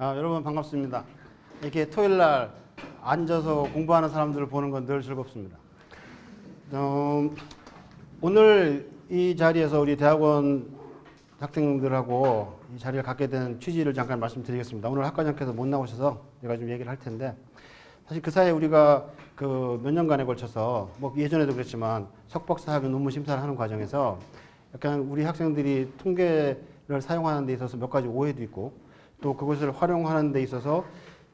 여러분 반갑습니다. 이렇게 토요일 날 앉아서 공부하는 사람들을 보는 건 늘 즐겁습니다. 오늘 이 자리에서 우리 대학원 학생들하고 이 자리를 갖게 된 취지를 잠깐 말씀드리겠습니다. 오늘 학과장께서 못 나오셔서 제가 좀 얘기를 할 텐데, 사실 그 사이에 우리가 그 몇 년간에 걸쳐서 뭐 예전에도 그랬지만 석박사 학위 논문 심사를 하는 과정에서 약간 우리 학생들이 통계를 사용하는 데 있어서 몇 가지 오해도 있고, 또 그것을 활용하는 데 있어서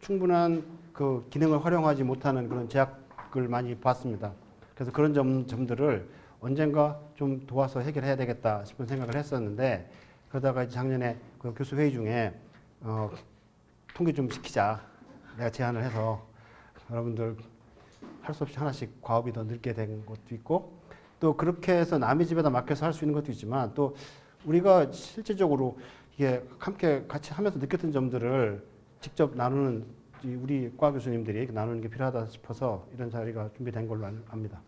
충분한 그 기능을 활용하지 못하는 그런 제약을 많이 봤습니다. 그래서 그런 점들을 언젠가 좀 도와서 해결해야 되겠다 싶은 생각을 했었는데, 그러다가 작년에 그 교수 회의 중에 통계 좀 시키자 내가 제안을 해서 여러분들 할 수 없이 하나씩 과업이 더 늘게 된 것도 있고, 또 그렇게 해서 남의 집에다 맡겨서 할 수 있는 것도 있지만, 또 우리가 실질적으로 이게 함께 같이 하면서 느꼈던 점들을 직접 나누는 우리 과 교수님들이 나누는 게 필요하다 싶어서 이런 자리가 준비된 걸로 압니다.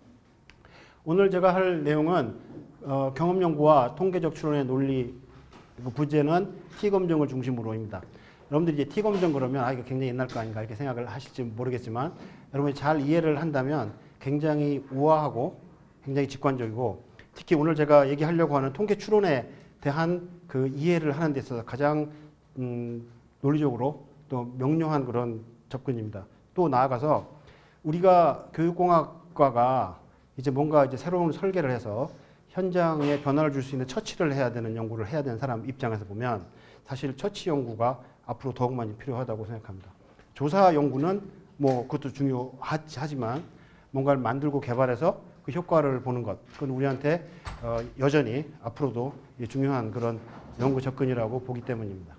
오늘 제가 할 내용은 경험 연구와 통계적 추론의 논리, 부제는 T검정을 중심으로입니다. 여러분들이 이제 T검정 그러면 이거 굉장히 옛날 거 아닌가 이렇게 생각을 하실지 모르겠지만, 여러분이 잘 이해를 한다면 굉장히 우아하고 굉장히 직관적이고, 특히 오늘 제가 얘기하려고 하는 통계 추론에 대한 그 이해를 하는 데 있어서 가장 논리적으로 또 명료한 그런 접근입니다. 또 나아가서 우리가 교육공학과가 이제 뭔가 이제 새로운 설계를 해서 현장에 변화를 줄 수 있는 처치를 해야 되는 연구를 해야 되는 사람 입장에서 보면 사실 처치 연구가 앞으로 더욱 많이 필요하다고 생각합니다. 조사 연구는 뭐 그것도 중요하지만 뭔가를 만들고 개발해서 그 효과를 보는 것, 그건 우리한테 여전히 앞으로도 중요한 그런 연구 접근이라고 보기 때문입니다.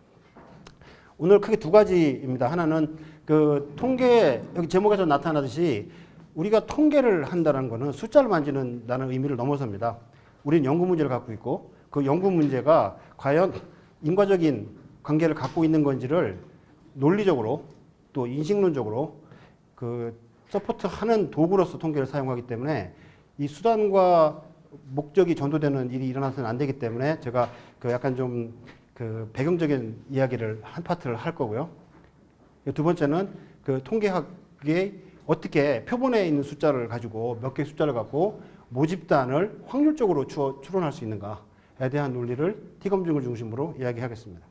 오늘 크게 두 가지입니다. 하나는 그 통계, 여기 제목에서 나타나듯이 우리가 통계를 한다는 것은 숫자를 만지는다는 의미를 넘어섭니다. 우리는 연구 문제를 갖고 있고, 그 연구 문제가 과연 인과적인 관계를 갖고 있는 건지를 논리적으로 또 인식론적으로 그 서포트하는 도구로서 통계를 사용하기 때문에 이 수단과 목적이 전도되는 일이 일어나서는 안 되기 때문에 제가 그 약간 좀 그 배경적인 이야기를 한 파트를 할 거고요. 두 번째는 그 통계학이 어떻게 표본에 있는 숫자를 가지고 몇 개의 숫자를 갖고 모집단을 확률적으로 추론할 수 있는가에 대한 논리를 T검증을 중심으로 이야기하겠습니다.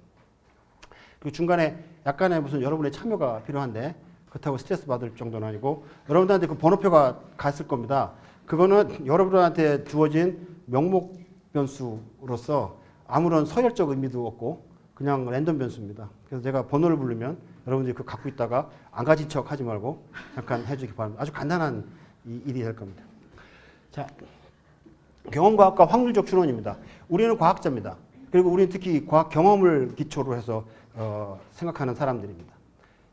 그 중간에 약간의 무슨 여러분의 참여가 필요한데, 그렇다고 스트레스 받을 정도는 아니고, 여러분들한테 그 번호표가 갔을 겁니다. 그거는 여러분한테 주어진 명목 변수로서 아무런 서열적 의미도 없고 그냥 랜덤 변수입니다. 그래서 제가 번호를 부르면 여러분들이 그거 갖고 있다가 안 가진 척 하지 말고 잠깐 해주기 바랍니다. 아주 간단한 일이 될 겁니다. 자, 경험과학과 확률적 추론입니다. 우리는 과학자입니다. 그리고 우리는 특히 과학 경험을 기초로 해서 생각하는 사람들입니다.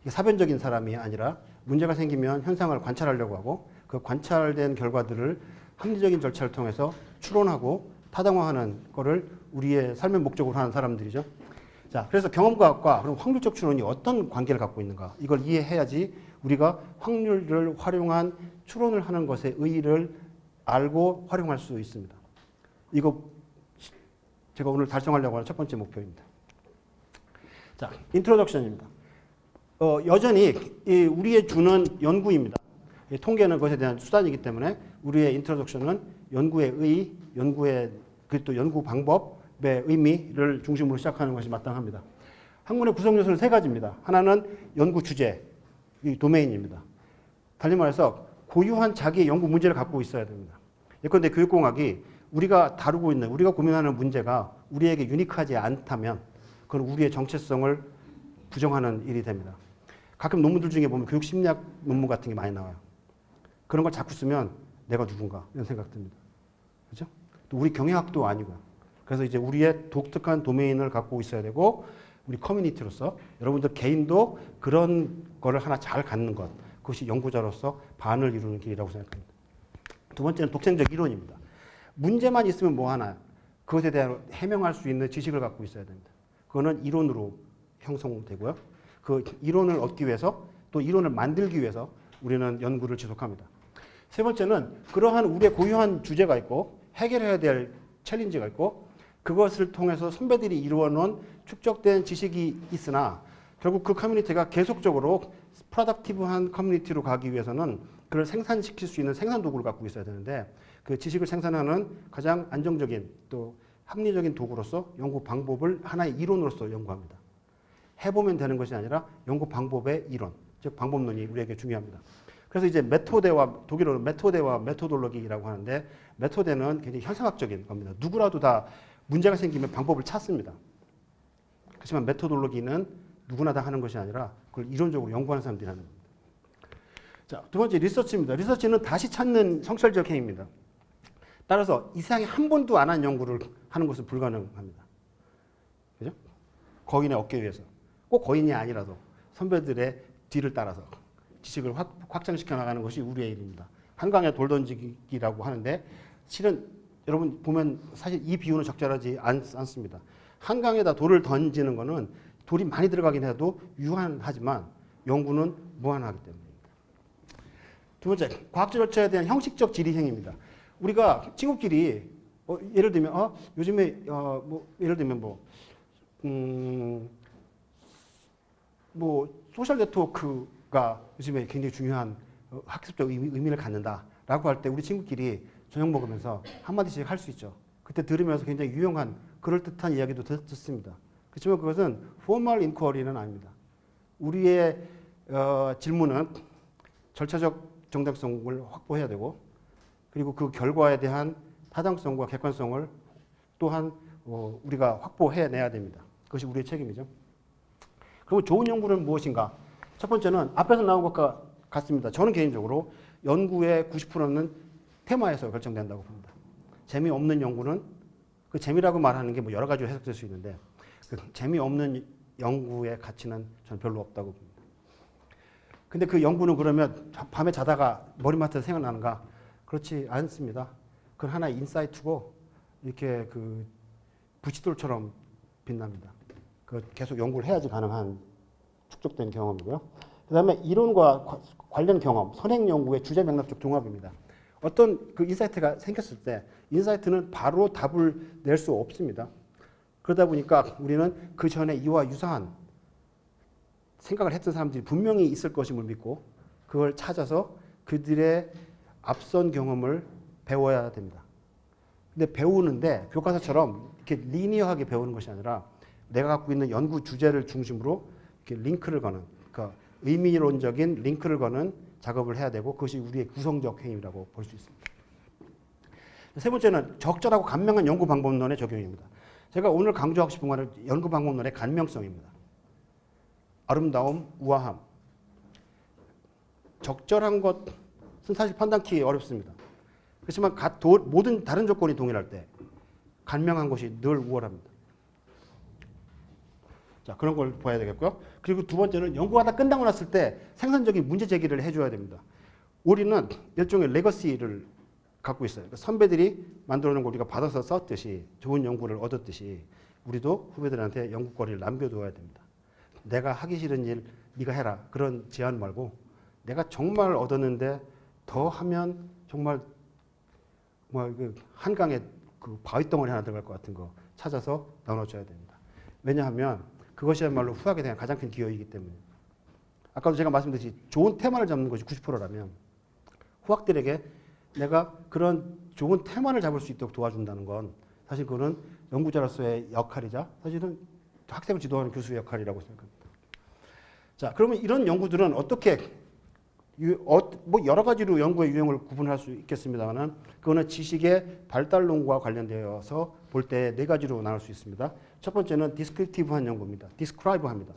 이게 사변적인 사람이 아니라 문제가 생기면 현상을 관찰하려고 하고, 그 관찰된 결과들을 합리적인 절차를 통해서 추론하고 타당화하는 거를 우리의 삶의 목적으로 하는 사람들이죠. 자, 그래서 경험과학과 그럼 확률적 추론이 어떤 관계를 갖고 있는가, 이걸 이해해야지 우리가 확률을 활용한 추론을 하는 것의 의의를 알고 활용할 수 있습니다. 이거 제가 오늘 달성하려고 하는 첫 번째 목표입니다. 자, 인트로덕션입니다. 여전히 우리의 주는 연구입니다. 통계는 그것에 대한 수단이기 때문에 우리의 인트로덕션은 연구의 의의, 그리고 또 연구 방법의 의미를 중심으로 시작하는 것이 마땅합니다. 학문의 구성 요소는 세 가지입니다. 하나는 연구 주제, 이 도메인입니다. 달리 말해서 고유한 자기의 연구 문제를 갖고 있어야 됩니다. 예컨대 교육공학이 우리가 다루고 있는, 우리가 고민하는 문제가 우리에게 유니크하지 않다면 그건 우리의 정체성을 부정하는 일이 됩니다. 가끔 논문들 중에 보면 교육심리학 논문 같은 게 많이 나와요. 그런 걸 자꾸 쓰면 내가 누군가 이런 생각 듭니다. 그렇죠? 또 우리 경영학도 아니고요. 그래서 이제 우리의 독특한 도메인을 갖고 있어야 되고, 우리 커뮤니티로서 여러분들 개인도 그런 거를 하나 잘 갖는 것, 그것이 연구자로서 반을 이루는 길이라고 생각합니다. 두 번째는 독생적 이론입니다. 문제만 있으면 뭐 하나요? 그것에 대한 해명할 수 있는 지식을 갖고 있어야 됩니다. 그거는 이론으로 형성되고요. 그 이론을 얻기 위해서, 또 이론을 만들기 위해서 우리는 연구를 지속합니다. 세 번째는 그러한 우리의 고유한 주제가 있고 해결해야 될 챌린지가 있고, 그것을 통해서 선배들이 이루어 놓은 축적된 지식이 있으나 결국 그 커뮤니티가 계속적으로 프로덕티브한 커뮤니티로 가기 위해서는 그걸 생산시킬 수 있는 생산 도구를 갖고 있어야 되는데 그 지식을 생산하는 가장 안정적인 또 합리적인 도구로서 연구 방법을 하나의 이론으로서 연구합니다. 해보면 되는 것이 아니라 연구 방법의 이론, 즉 방법론이 우리에게 중요합니다. 그래서 이제 메토데와 독일어로 메토데와 메토돌로기라고 하는데 메토데는 굉장히 현상학적인 겁니다. 누구라도 다 문제가 생기면 방법을 찾습니다. 그렇지만 메토돌로기는 누구나 다 하는 것이 아니라 그걸 이론적으로 연구하는 사람들이 하는 겁니다. 자, 두 번째 리서치입니다. 리서치는 다시 찾는 성찰적 행위입니다. 따라서 이상이 한 번도 안 한 연구를 하는 것은 불가능합니다. 그죠? 거인의 어깨 위에서. 꼭 거인이 아니라도 선배들의 뒤를 따라서 지식을 확장시켜 나가는 것이 우리의 일입니다. 한강에 돌 던지기라고 하는데 실은 여러분 보면 사실 이 비유는 적절하지 않습니다. 한강에다 돌을 던지는 것은 돌이 많이 들어가긴 해도 유한하지만 연구는 무한하기 때문입니다. 두 번째, 과학적 절차에 대한 형식적 질의행위입니다. 우리가 친구끼리 예를 들면 요즘에 예를 들면 소셜 네트워크가 요즘에 굉장히 중요한 학습적 의미를 갖는다라고 할 때 우리 친구끼리 저녁 먹으면서 한마디씩 할 수 있죠. 그때 들으면서 굉장히 유용한 그럴듯한 이야기도 듣습니다. 그렇지만 그것은 포멀 인쿼리는 아닙니다. 우리의 질문은 절차적 정당성을 확보해야 되고 그리고 그 결과에 대한 타당성과 객관성을 또한 우리가 확보해내야 됩니다. 그것이 우리의 책임이죠. 그러면 좋은 연구는 무엇인가? 첫 번째는 앞에서 나온 것과 같습니다. 저는 개인적으로 연구의 90%는 테마에서 결정된다고 봅니다. 재미없는 연구는 그 재미라고 말하는 게 뭐 여러 가지로 해석될 수 있는데 그 재미없는 연구의 가치는 저는 별로 없다고 봅니다. 근데 그 연구는 그러면 밤에 자다가 머리맡에서 생각나는가? 그렇지 않습니다. 그건 하나의 인사이트고 이렇게 그 부싯돌처럼 빛납니다. 그 계속 연구를 해야지 가능한 축적된 경험이고요. 그 다음에 이론과 관련 경험, 선행 연구의 주제 맥락적 종합입니다. 어떤 그 인사이트가 생겼을 때 인사이트는 바로 답을 낼 수 없습니다. 그러다 보니까 우리는 그 전에 이와 유사한 생각을 했던 사람들이 분명히 있을 것임을 믿고 그걸 찾아서 그들의 앞선 경험을 배워야 됩니다. 근데 배우는데 교과서처럼 이렇게 리니어하게 배우는 것이 아니라 내가 갖고 있는 연구 주제를 중심으로 이렇게 링크를 거는, 그러니까 의미론적인 링크를 거는 작업을 해야 되고 그것이 우리의 구성적 행위라고 볼 수 있습니다. 세 번째는 적절하고 간명한 연구 방법론의 적용입니다. 제가 오늘 강조하고 싶은 것은 연구 방법론의 간명성입니다. 아름다움, 우아함. 적절한 것은 사실 판단하기 어렵습니다. 그렇지만 모든 다른 조건이 동일할 때 간명한 것이 늘 우월합니다. 자, 그런 걸 봐야 되겠고요. 그리고 두 번째는 연구가 끝나고 났을 때 생산적인 문제 제기를 해줘야 됩니다. 우리는 일종의 레거시를 갖고 있어요. 그러니까 선배들이 만들어 놓은 걸 우리가 받아서 썼듯이 좋은 연구를 얻었듯이 우리도 후배들한테 연구거리를 남겨두어야 됩니다. 내가 하기 싫은 일 네가 해라. 그런 제안 말고 내가 정말 얻었는데 더 하면 정말 한강에 그 바위덩어리 하나 들어갈 것 같은 거 찾아서 나눠줘야 됩니다. 왜냐하면 그것이야말로 후학에 대한 가장 큰 기여이기 때문에. 아까도 제가 말씀드렸듯이 좋은 테마를 잡는 것이 90%라면 후학들에게 내가 그런 좋은 테마를 잡을 수 있도록 도와준다는 건 사실 그거는 연구자로서의 역할이자 사실은 학생을 지도하는 교수의 역할이라고 생각합니다. 자, 그러면 이런 연구들은 어떻게 여러 가지로 연구의 유형을 구분할 수 있겠습니다만 그거는 지식의 발달론과 관련되어서 볼 때 네 가지로 나눌 수 있습니다. 첫 번째는 디스크립티브한 연구입니다. 디스크라이브합니다.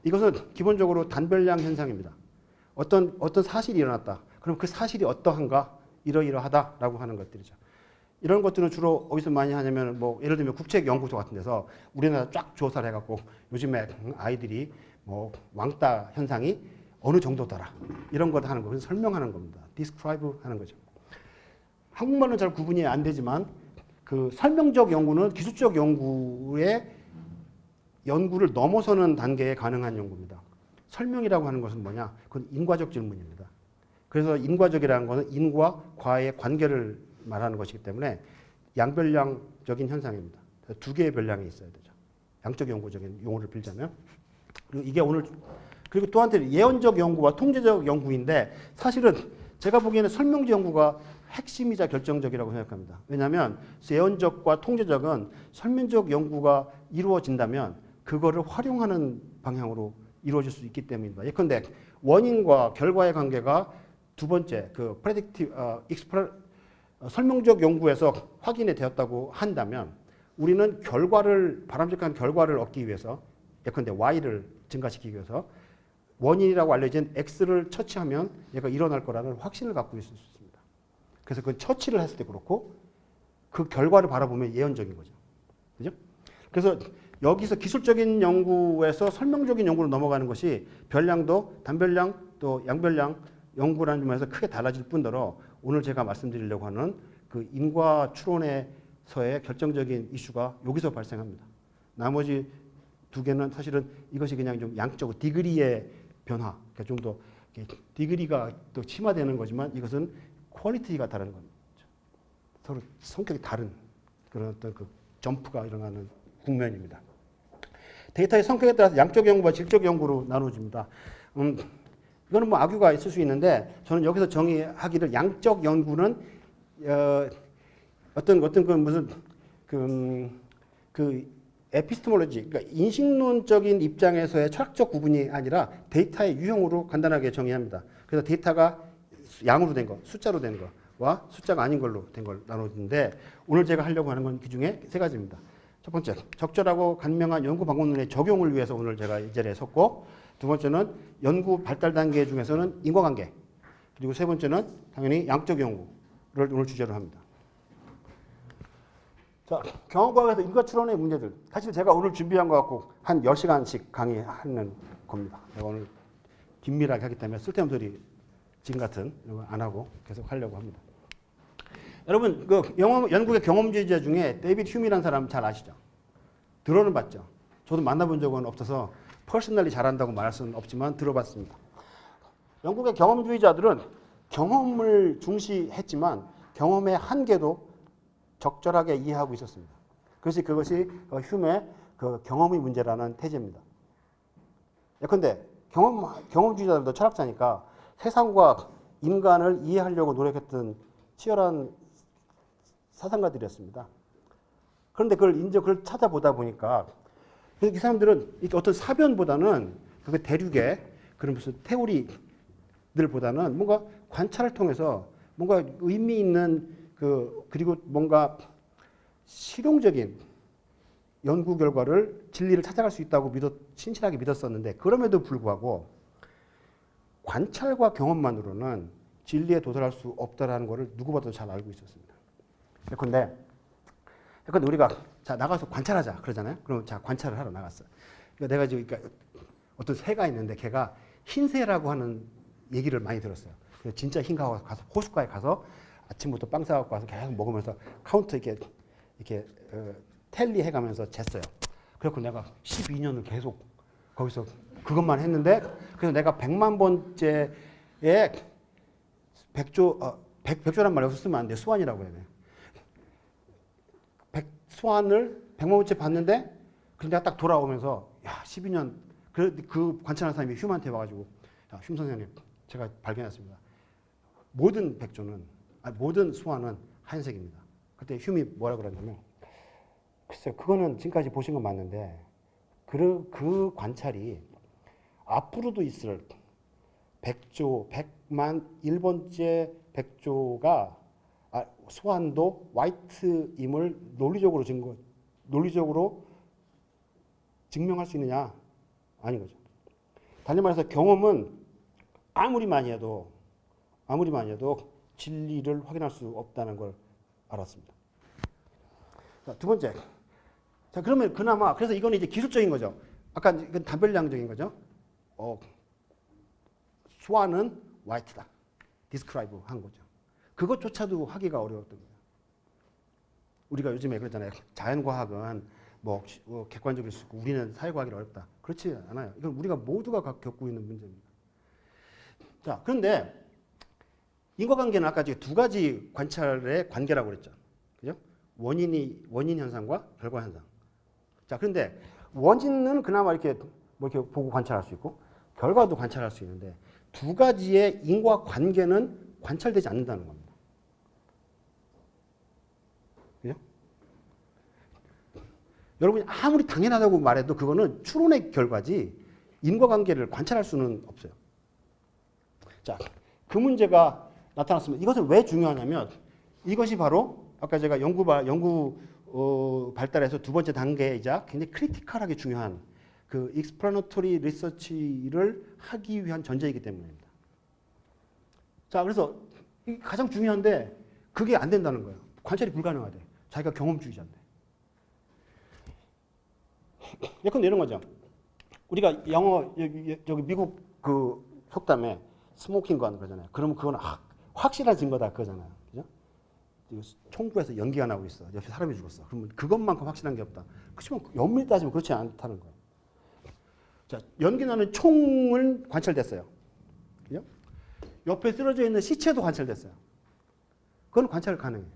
이것은 기본적으로 단별량 현상입니다. 어떤 사실이 일어났다. 그럼 그 사실이 어떠한가? 이러이러하다라고 하는 것들이죠. 이런 것들은 주로 어디서 많이 하냐면 예를 들면 국책연구소 같은 데서 우리나라 쫙 조사를 해갖고 요즘에 아이들이 왕따 현상이 어느 정도더라. 이런 것 하는 거 설명하는 겁니다. 디스크라이브 하는 거죠. 한국말은 잘 구분이 안 되지만 그 설명적 연구는 기술적 연구를 넘어서는 단계에 가능한 연구입니다. 설명이라고 하는 것은 뭐냐? 그건 인과적 질문입니다. 그래서 인과적이라는 것은 인과 과의 관계를 말하는 것이기 때문에 양별량적인 현상입니다. 두 개의 별량이 있어야 되죠. 양적 연구적인 용어를 빌자면. 그리고 이게 오늘 그리고 또 한테 예언적 연구와 통제적 연구인데 사실은 제가 보기에는 설명적 연구가 핵심이자 결정적이라고 생각합니다. 왜냐하면 예언적과 통제적은 설명적 연구가 이루어진다면 그거를 활용하는 방향으로 이루어질 수 있기 때문입니다. 예컨대 원인과 결과의 관계가 두 번째 그 설명적 연구에서 확인이 되었다고 한다면 우리는 바람직한 결과를 얻기 위해서 예컨대 Y를 증가시키기 위해서 원인이라고 알려진 X를 처치하면 얘가 일어날 거라는 확신을 갖고 있을 수 있습니다. 그래서 그 처치를 했을 때 그렇고 그 결과를 바라보면 예언적인 거죠. 그죠? 그래서 여기서 기술적인 연구에서 설명적인 연구로 넘어가는 것이 별량도 단별량 또 양별량 연구라는 점에서 크게 달라질 뿐더러 오늘 제가 말씀드리려고 하는 그 인과 추론에서의 결정적인 이슈가 여기서 발생합니다. 나머지 두 개는 사실은 이것이 그냥 좀 양적으로 디그리의 변화, 그러니까 좀 더 디그리가 또 심화되는 거지만 이것은 퀄리티가 다른 겁니다. 서로 성격이 다른 그런 어떤 그 점프가 일어나는 국면입니다. 데이터의 성격에 따라서 양적 연구와 질적 연구로 나눠집니다. 이거는 뭐 악유가 있을 수 있는데 저는 여기서 정의하기를 양적 연구는 어떤 그 무슨 그 에피스테몰로지, 그러니까 인식론적인 입장에서의 철학적 구분이 아니라 데이터의 유형으로 간단하게 정의합니다. 그래서 데이터가 양으로 된 거, 숫자로 된 거와 숫자가 아닌 걸로 된 걸 나누는데 오늘 제가 하려고 하는 건 그 중에 세 가지입니다. 첫 번째, 적절하고 간명한 연구 방법론의 적용을 위해서 오늘 제가 이 자리에 섰고, 두 번째는 연구 발달 단계 중에서는 인과관계, 그리고 세 번째는 당연히 양적 연구를 오늘 주제로 합니다. 자, 경험과학에서 인과 추론의 문제들. 사실 제가 오늘 준비한 것 갖고 한 10시간씩 강의하는 겁니다. 제가 오늘 긴밀하게 하기 때문에 쓸데없는 소리 지금 같은 이런 거 안 하고 계속 하려고 합니다. 여러분, 그 영국의 경험주의자 중에 데이비드 휴미라는 사람 잘 아시죠? 들어는 봤죠? 저도 만나본 적은 없어서 퍼스널리 잘한다고 말할 수는 없지만 들어봤습니다. 영국의 경험주의자들은 경험을 중시했지만 경험의 한계도 적절하게 이해하고 있었습니다. 그것이 휴메의 그 경험의 문제라는 태제입니다. 예컨대 경험주의자들도 철학자니까 세상과 인간을 이해하려고 노력했던 치열한 사상가들이었습니다. 그런데 그걸 찾아보다 보니까 이 사람들은 어떤 사변보다는 그 대륙의 그런 무슨 테오리들보다는 뭔가 관찰을 통해서 뭔가 의미 있는 그리고 뭔가 실용적인 연구 결과를 진리를 찾아갈 수 있다고 신실하게 믿었었는데 그럼에도 불구하고 관찰과 경험만으로는 진리에 도달할 수 없다라는 것을 누구보다도 잘 알고 있었습니다. 예컨대 우리가 자 나가서 관찰하자 그러잖아요. 그럼 자 관찰을 하러 나갔어. 그러니까 내가 지금 그러니까 어떤 새가 있는데 걔가 흰새라고 하는 얘기를 많이 들었어요. 그래서 진짜 흰가가 가서 호숫가에 가서 아침부터 빵 사갖고 와서 계속 먹으면서 카운트 이렇게 텔리 해가면서 쟀어요. 그래서 내가 12년을 계속 거기서 그것만 했는데 그래서 내가 100만 번째에 백조란 말 여기서 쓰면 안 돼. 수완이라고 해야 돼. 수완을 100만 번째 봤는데 근데 내가 딱 돌아오면서 야 12년 그 관찰하는 사람이 휴한테 와가지고 야, 휴 선생님 제가 발견했습니다. 모든 수완은 하얀색입니다. 그때 휴이 뭐라 그러냐면 글쎄요 그거는 지금까지 보신 건 맞는데 그 관찰이 앞으로도 있을 100만 1번째 100조가 수완도 화이트임을 논리적으로 증명할 수 있느냐? 아닌 거죠. 다시 말해서 경험은 아무리 많이 해도 진리를 확인할 수 없다는 걸 알았습니다. 자, 두 번째. 자, 그러면 그나마 그래서 이거는 이제 기술적인 거죠. 아까 이건 단별량적인 거죠. 수완은 화이트다. 디스크라이브 한 거죠. 그것조차도 하기가 어려웠던 거예요. 우리가 요즘에 그러잖아요. 자연과학은 뭐 객관적일 수 있고 우리는 사회과학이 어렵다. 그렇지 않아요. 이건 우리가 모두가 겪고 있는 문제입니다. 자, 그런데 인과관계는 아까 두 가지 관찰의 관계라고 그랬죠. 그죠? 원인 현상과 결과 현상. 자, 그런데 원인은 그나마 이렇게 뭐 이렇게 보고 관찰할 수 있고 결과도 관찰할 수 있는데 두 가지의 인과관계는 관찰되지 않는다는 겁니다. 그죠? 여러분이 아무리 당연하다고 말해도 그거는 추론의 결과지 인과관계를 관찰할 수는 없어요. 자, 그 문제가 나타났습니다. 이것은 왜 중요하냐면 이것이 바로 아까 제가 연구 발달에서 두 번째 단계이자 굉장히 크리티컬하게 중요한 그 explanatory research를 하기 위한 전제이기 때문입니다. 자, 그래서 이게 가장 중요한데 그게 안 된다는 거예요. 관찰이 불가능하대. 자기가 경험주의자인데. 예컨대 이런 거죠. 우리가 영어 저기 미국 그 속담에 스모킹 건 그러잖아요. 그러면 그건 확실한 증거다 그거잖아요. 그죠? 총구에서 연기가 나고 있어. 옆에 사람이 죽었어. 그러면 그것만큼 확실한 게 없다. 그렇지만 엄밀히 따지면 그렇지 않다는 거예요. 자, 연기 나는 총을 관찰됐어요. 그죠? 옆에 쓰러져 있는 시체도 관찰됐어요. 그건 관찰 가능해요.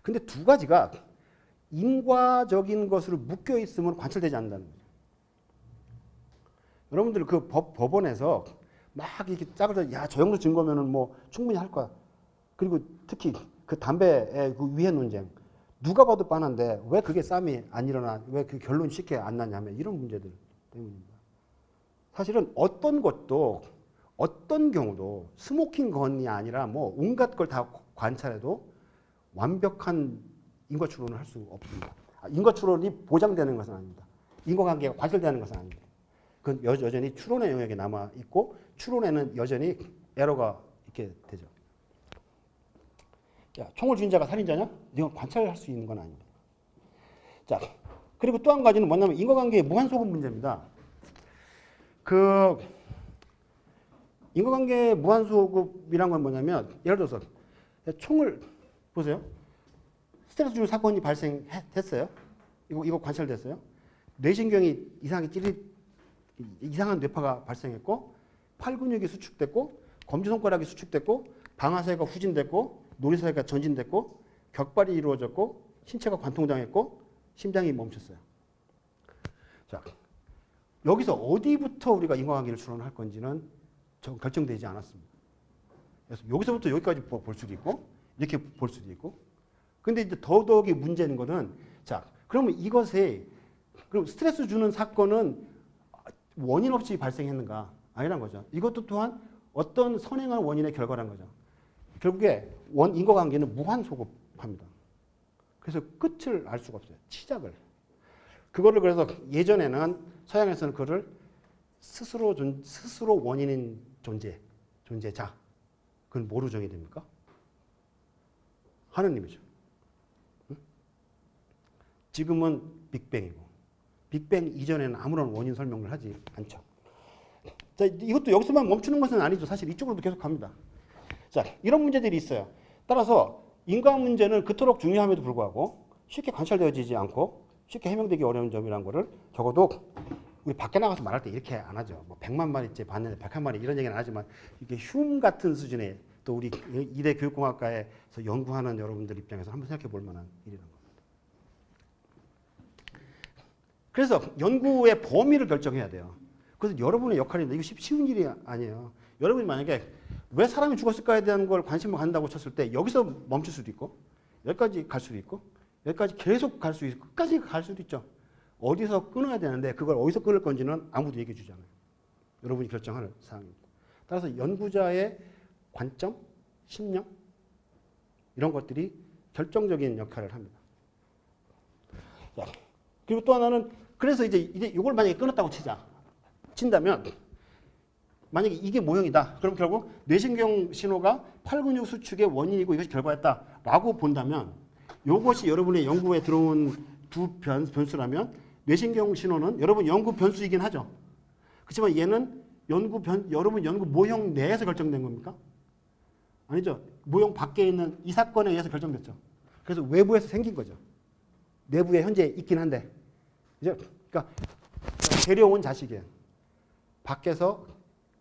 근데 두 가지가 인과적인 것으로 묶여 있으면 관찰되지 않는다는 거죠. 여러분들 그 법원에서 막 이렇게 짜그러 야, 저 정도 증거면은 뭐 충분히 할 거야. 그리고 특히 그 담배의 그 위해 논쟁. 누가 봐도 뻔한데 왜 그게 싸움이 안 일어나? 왜 그 결론이 쉽게 안 나냐면 이런 문제들 때문입니다. 사실은 어떤 것도 어떤 경우도 스모킹 건이 아니라 뭐 온갖 걸 다 관찰해도 완벽한 인과 추론을 할 수 없습니다. 인과 추론이 보장되는 것은 아닙니다. 인과관계가 관철되는 것은 아닙니다. 그건 여전히 추론의 영역에 남아 있고 추론에는 여전히 에러가 있게 되죠. 자, 총을 쥔 자가 살인자냐? 이건 관찰할 수 있는 건 아닙니다. 자, 그리고 또 한 가지는 뭐냐면 인과관계의 무한소급 문제입니다. 그 인과관계의 무한소급이란 건 뭐냐면 예를 들어서 총을 보세요. 스트레스 주는 사건이 발생했어요. 이거 관찰됐어요. 뇌신경이 이상한 뇌파가 발생했고 팔 근육이 수축됐고 검지손가락이 수축됐고 방아쇠가 후진됐고 놀이사회가 전진됐고 격발이 이루어졌고 신체가 관통당했고 심장이 멈췄어요. 자, 여기서 어디부터 우리가 인과관계를 추론할 건지는 결정되지 않았습니다. 그래서 여기서부터 여기까지 볼 수도 있고 이렇게 볼 수도 있고 근데 이제 더더욱이 문제는 거는 자, 그러면 이것에 그럼 스트레스 주는 사건은 원인 없이 발생했는가? 아니란 거죠. 이것도 또한 어떤 선행한 원인의 결과란 거죠. 결국에 인과관계는 무한소급합니다. 그래서 끝을 알 수가 없어요. 시작을. 그거를 그래서 예전에는 서양에서는 그거를 스스로 원인인 존재자. 그건 뭐로 정의됩니까? 하느님이죠. 응? 지금은 빅뱅이고 빅뱅 이전에는 아무런 원인 설명을 하지 않죠. 자, 이것도 여기서만 멈추는 것은 아니죠. 사실 이쪽으로도 계속 갑니다. 자, 이런 문제들이 있어요. 따라서 인과 문제는 그토록 중요함에도 불구하고 쉽게 관찰되어지지 않고 쉽게 해명되기 어려운 점이라는 거를 적어도 우리 밖에 나가서 말할 때 이렇게 안 하죠. 뭐 100만 마리째 봤는데 101마리 이런 얘기는 안 하지만 이게 흉 같은 수준의 또 우리 이대 교육공학과에서 연구하는 여러분들 입장에서 한번 생각해 볼 만한 일이라는 겁니다. 그래서 연구의 범위를 결정해야 돼요. 그래서 여러분의 역할입니다. 이거 쉬운 일이 아니에요. 여러분이 만약에 왜 사람이 죽었을까에 대한 걸 관심을 갖는다고 쳤을 때 여기서 멈출 수도 있고 여기까지 갈 수도 있고 여기까지 계속 갈 수 있고 끝까지 갈 수도 있죠. 어디서 끊어야 되는데 그걸 어디서 끊을 건지는 아무도 얘기해 주지 않아요. 여러분이 결정하는 사항입니다. 따라서 연구자의 관점, 신념 이런 것들이 결정적인 역할을 합니다. 자, 그리고 또 하나는 그래서 이제 이걸 만약에 끊었다고 친다면 만약에 이게 모형이다. 그럼 결국 뇌신경 신호가 팔근육 수축의 원인이고 이것이 결과였다라고 본다면 이것이 여러분의 연구에 들어온 두 변수라면 뇌신경 신호는 여러분 연구 변수이긴 하죠. 그렇지만 얘는 여러분 연구 모형 내에서 결정된 겁니까? 아니죠. 모형 밖에 있는 이 사건에 의해서 결정됐죠. 그래서 외부에서 생긴 거죠. 내부에 현재 있긴 한데. 그러니까 데려온 자식이에요. 밖에서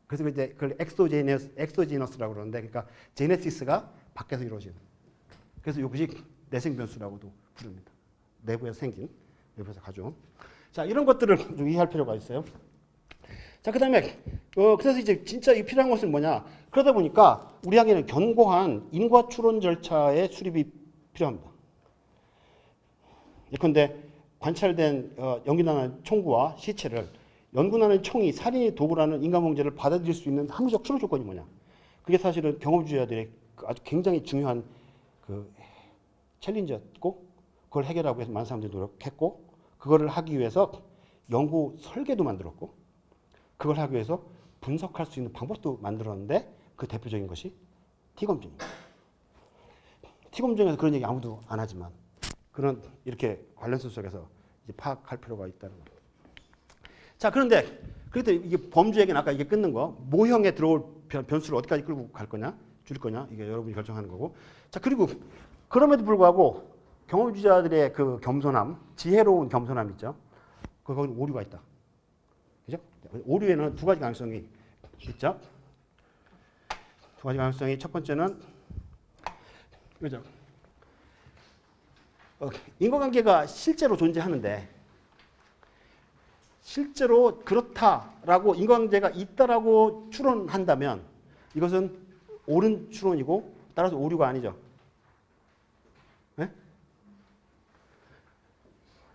그래서 이제 그걸 엑소지너스라고 그러는데 그러니까 제네시스가 밖에서 이루어지는. 그래서 이것이 내생 변수라고도 부릅니다. 내부에서 생긴, 내부에서 가져온. 자, 이런 것들을 좀 이해할 필요가 있어요. 자, 그다음에 그래서 이제 진짜 이 필요한 것은 뭐냐? 그러다 보니까 우리에게는 견고한 인과 추론 절차의 수립이 필요합니다. 예컨대 관찰된 연기나는 총구와 시체를 연구나는 총이 살인의 도구라는 인간범죄를 받아들일 수 있는 합리적 추론 조건이 뭐냐? 그게 사실은 경험주의자들의 아주 굉장히 중요한 그 챌린저였고, 그걸 해결하기 위해서 많은 사람들이 노력했고, 그거를 하기 위해서 연구 설계도 만들었고, 그걸 하기 위해서 분석할 수 있는 방법도 만들었는데, 그 대표적인 것이 T검증입니다. T검증에서 그런 얘기 아무도 안 하지만 그런 이렇게 관련성 속에서 이제 파악할 필요가 있다는 겁니다. 자, 그런데 이게 범죄에게는 아까 이게 끊는 거, 모형에 들어올 변수를 어디까지 끌고 갈 거냐, 줄일 거냐, 이게 여러분이 결정하는 거고. 자, 그리고 그럼에도 불구하고 경험주의자들의 그 겸손함, 지혜로운 겸손함 있죠. 거기 오류가 있다. 그죠? 오류에는 두 가지 가능성이 있죠. 두 가지 가능성이, 첫 번째는 그죠? 인과관계가 실제로 존재하는데, 실제로 그렇다라고 인과관계가 있다라고 추론한다면 이것은 옳은 추론이고 따라서 오류가 아니죠. 네?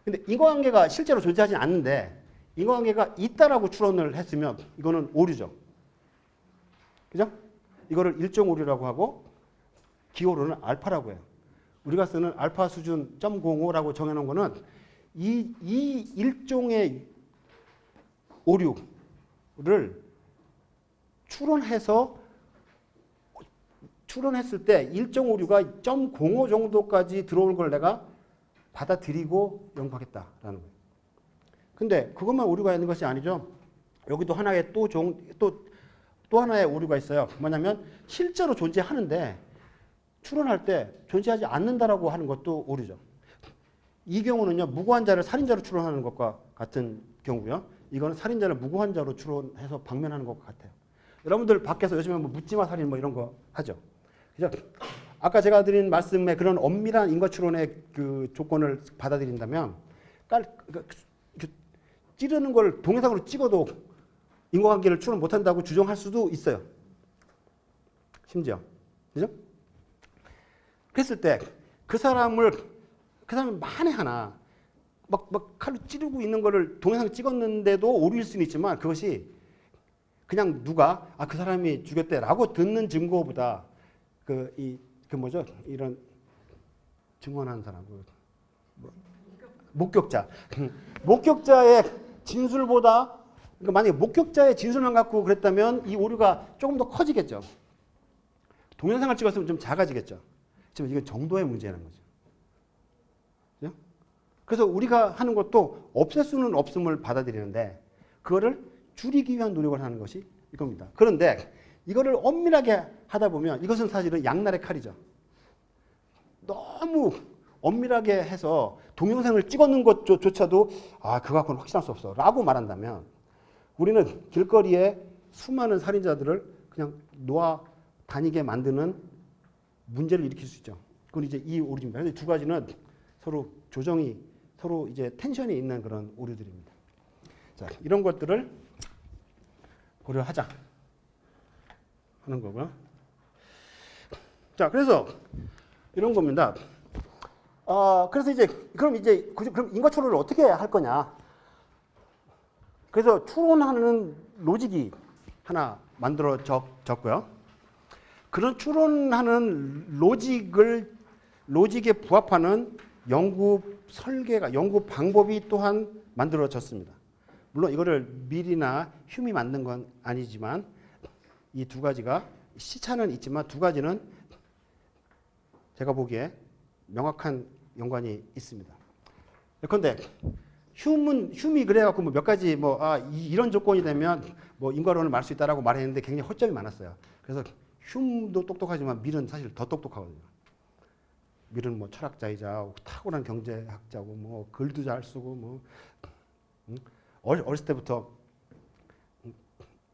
근데 인과관계가 실제로 존재하지 않는데 인과관계가 있다라고 추론을 했으면 이거는 오류죠. 그죠? 이거를 일정 오류라고 하고 기호로는 알파라고 해요. 우리가 쓰는 알파 수준 0.05라고 정해놓은 거는 이 일종의 오류를 추론했을 때 일정 오류가 0.05 정도까지 들어오는 걸 내가 받아들이고 연구하겠다라는 거예요. 근데 그것만 오류가 있는 것이 아니죠. 여기도 하나의 또 하나의 오류가 있어요. 뭐냐면 실제로 존재하는데 추론할 때 존재하지 않는다라고 하는 것도 오류죠. 이 경우는요, 무고한 자를 살인자로 추론하는 것과 같은 경우고요. 이거는 살인자를 무고한 자로 추론해서 방면하는 것과 같아요. 여러분들 밖에서 요즘에 뭐 묻지마 살인 뭐 이런 거 하죠. 그죠? 아까 제가 드린 말씀에 그런 엄밀한 인과 추론의 그 조건을 받아들인다면 찌르는 걸 동영상으로 찍어도 인과관계를 추론 못한다고 주장할 수도 있어요. 심지어. 그죠? 그랬을 때 그 사람이 만에 하나 막 칼로 찌르고 있는 거를 동영상 찍었는데도 오류일 수는 있지만 그것이 그냥 누가 그 사람이 죽였대라고 듣는 증거보다 이런 증언하는 사람, 목격자의 진술보다, 그러니까 만약에 목격자의 진술만 갖고 그랬다면 이 오류가 조금 더 커지겠죠. 동영상을 찍었으면 좀 작아지겠죠. 지금 이건 정도의 문제라는 거죠. 그죠? 그래서 우리가 하는 것도 없앨 수는 없음을 받아들이는데 그거를 줄이기 위한 노력을 하는 것이 이겁니다. 그런데 이거를 엄밀하게 하다 보면 이것은 사실은 양날의 칼이죠. 너무 엄밀하게 해서 동영상을 찍었는 것조차도 그거 갖고는 확신할 수 없어 라고 말한다면 우리는 길거리에 수많은 살인자들을 그냥 놓아 다니게 만드는 문제를 일으킬 수 있죠. 그건 이제 이 오류입니다. 그런데 두 가지는 서로 서로 이제 텐션이 있는 그런 오류들입니다. 자, 이런 것들을 고려하자 하는 거고요. 자, 그래서 이런 겁니다. 그래서 그럼 인과 추론을 어떻게 할 거냐? 그래서 추론하는 로직이 하나 만들어졌고요. 그런 추론하는 로직에 부합하는 연구 설계가, 연구 방법이 또한 만들어졌습니다. 물론 이거를 밀이나 흉이 만든 건 아니지만 이 두 가지가 시차는 있지만 두 가지는 제가 보기에 명확한 연관이 있습니다. 그런데 흉이 그래갖고 몇 가지 이런 조건이 되면 인과론을 말 수 있다라고 말했는데 굉장히 허점이 많았어요. 그래서 흉도 똑똑하지만 밀은 사실 더 똑똑하거든요. 밀은 철학자이자 탁월한 경제학자고 글도 잘 쓰고 어렸을 때부터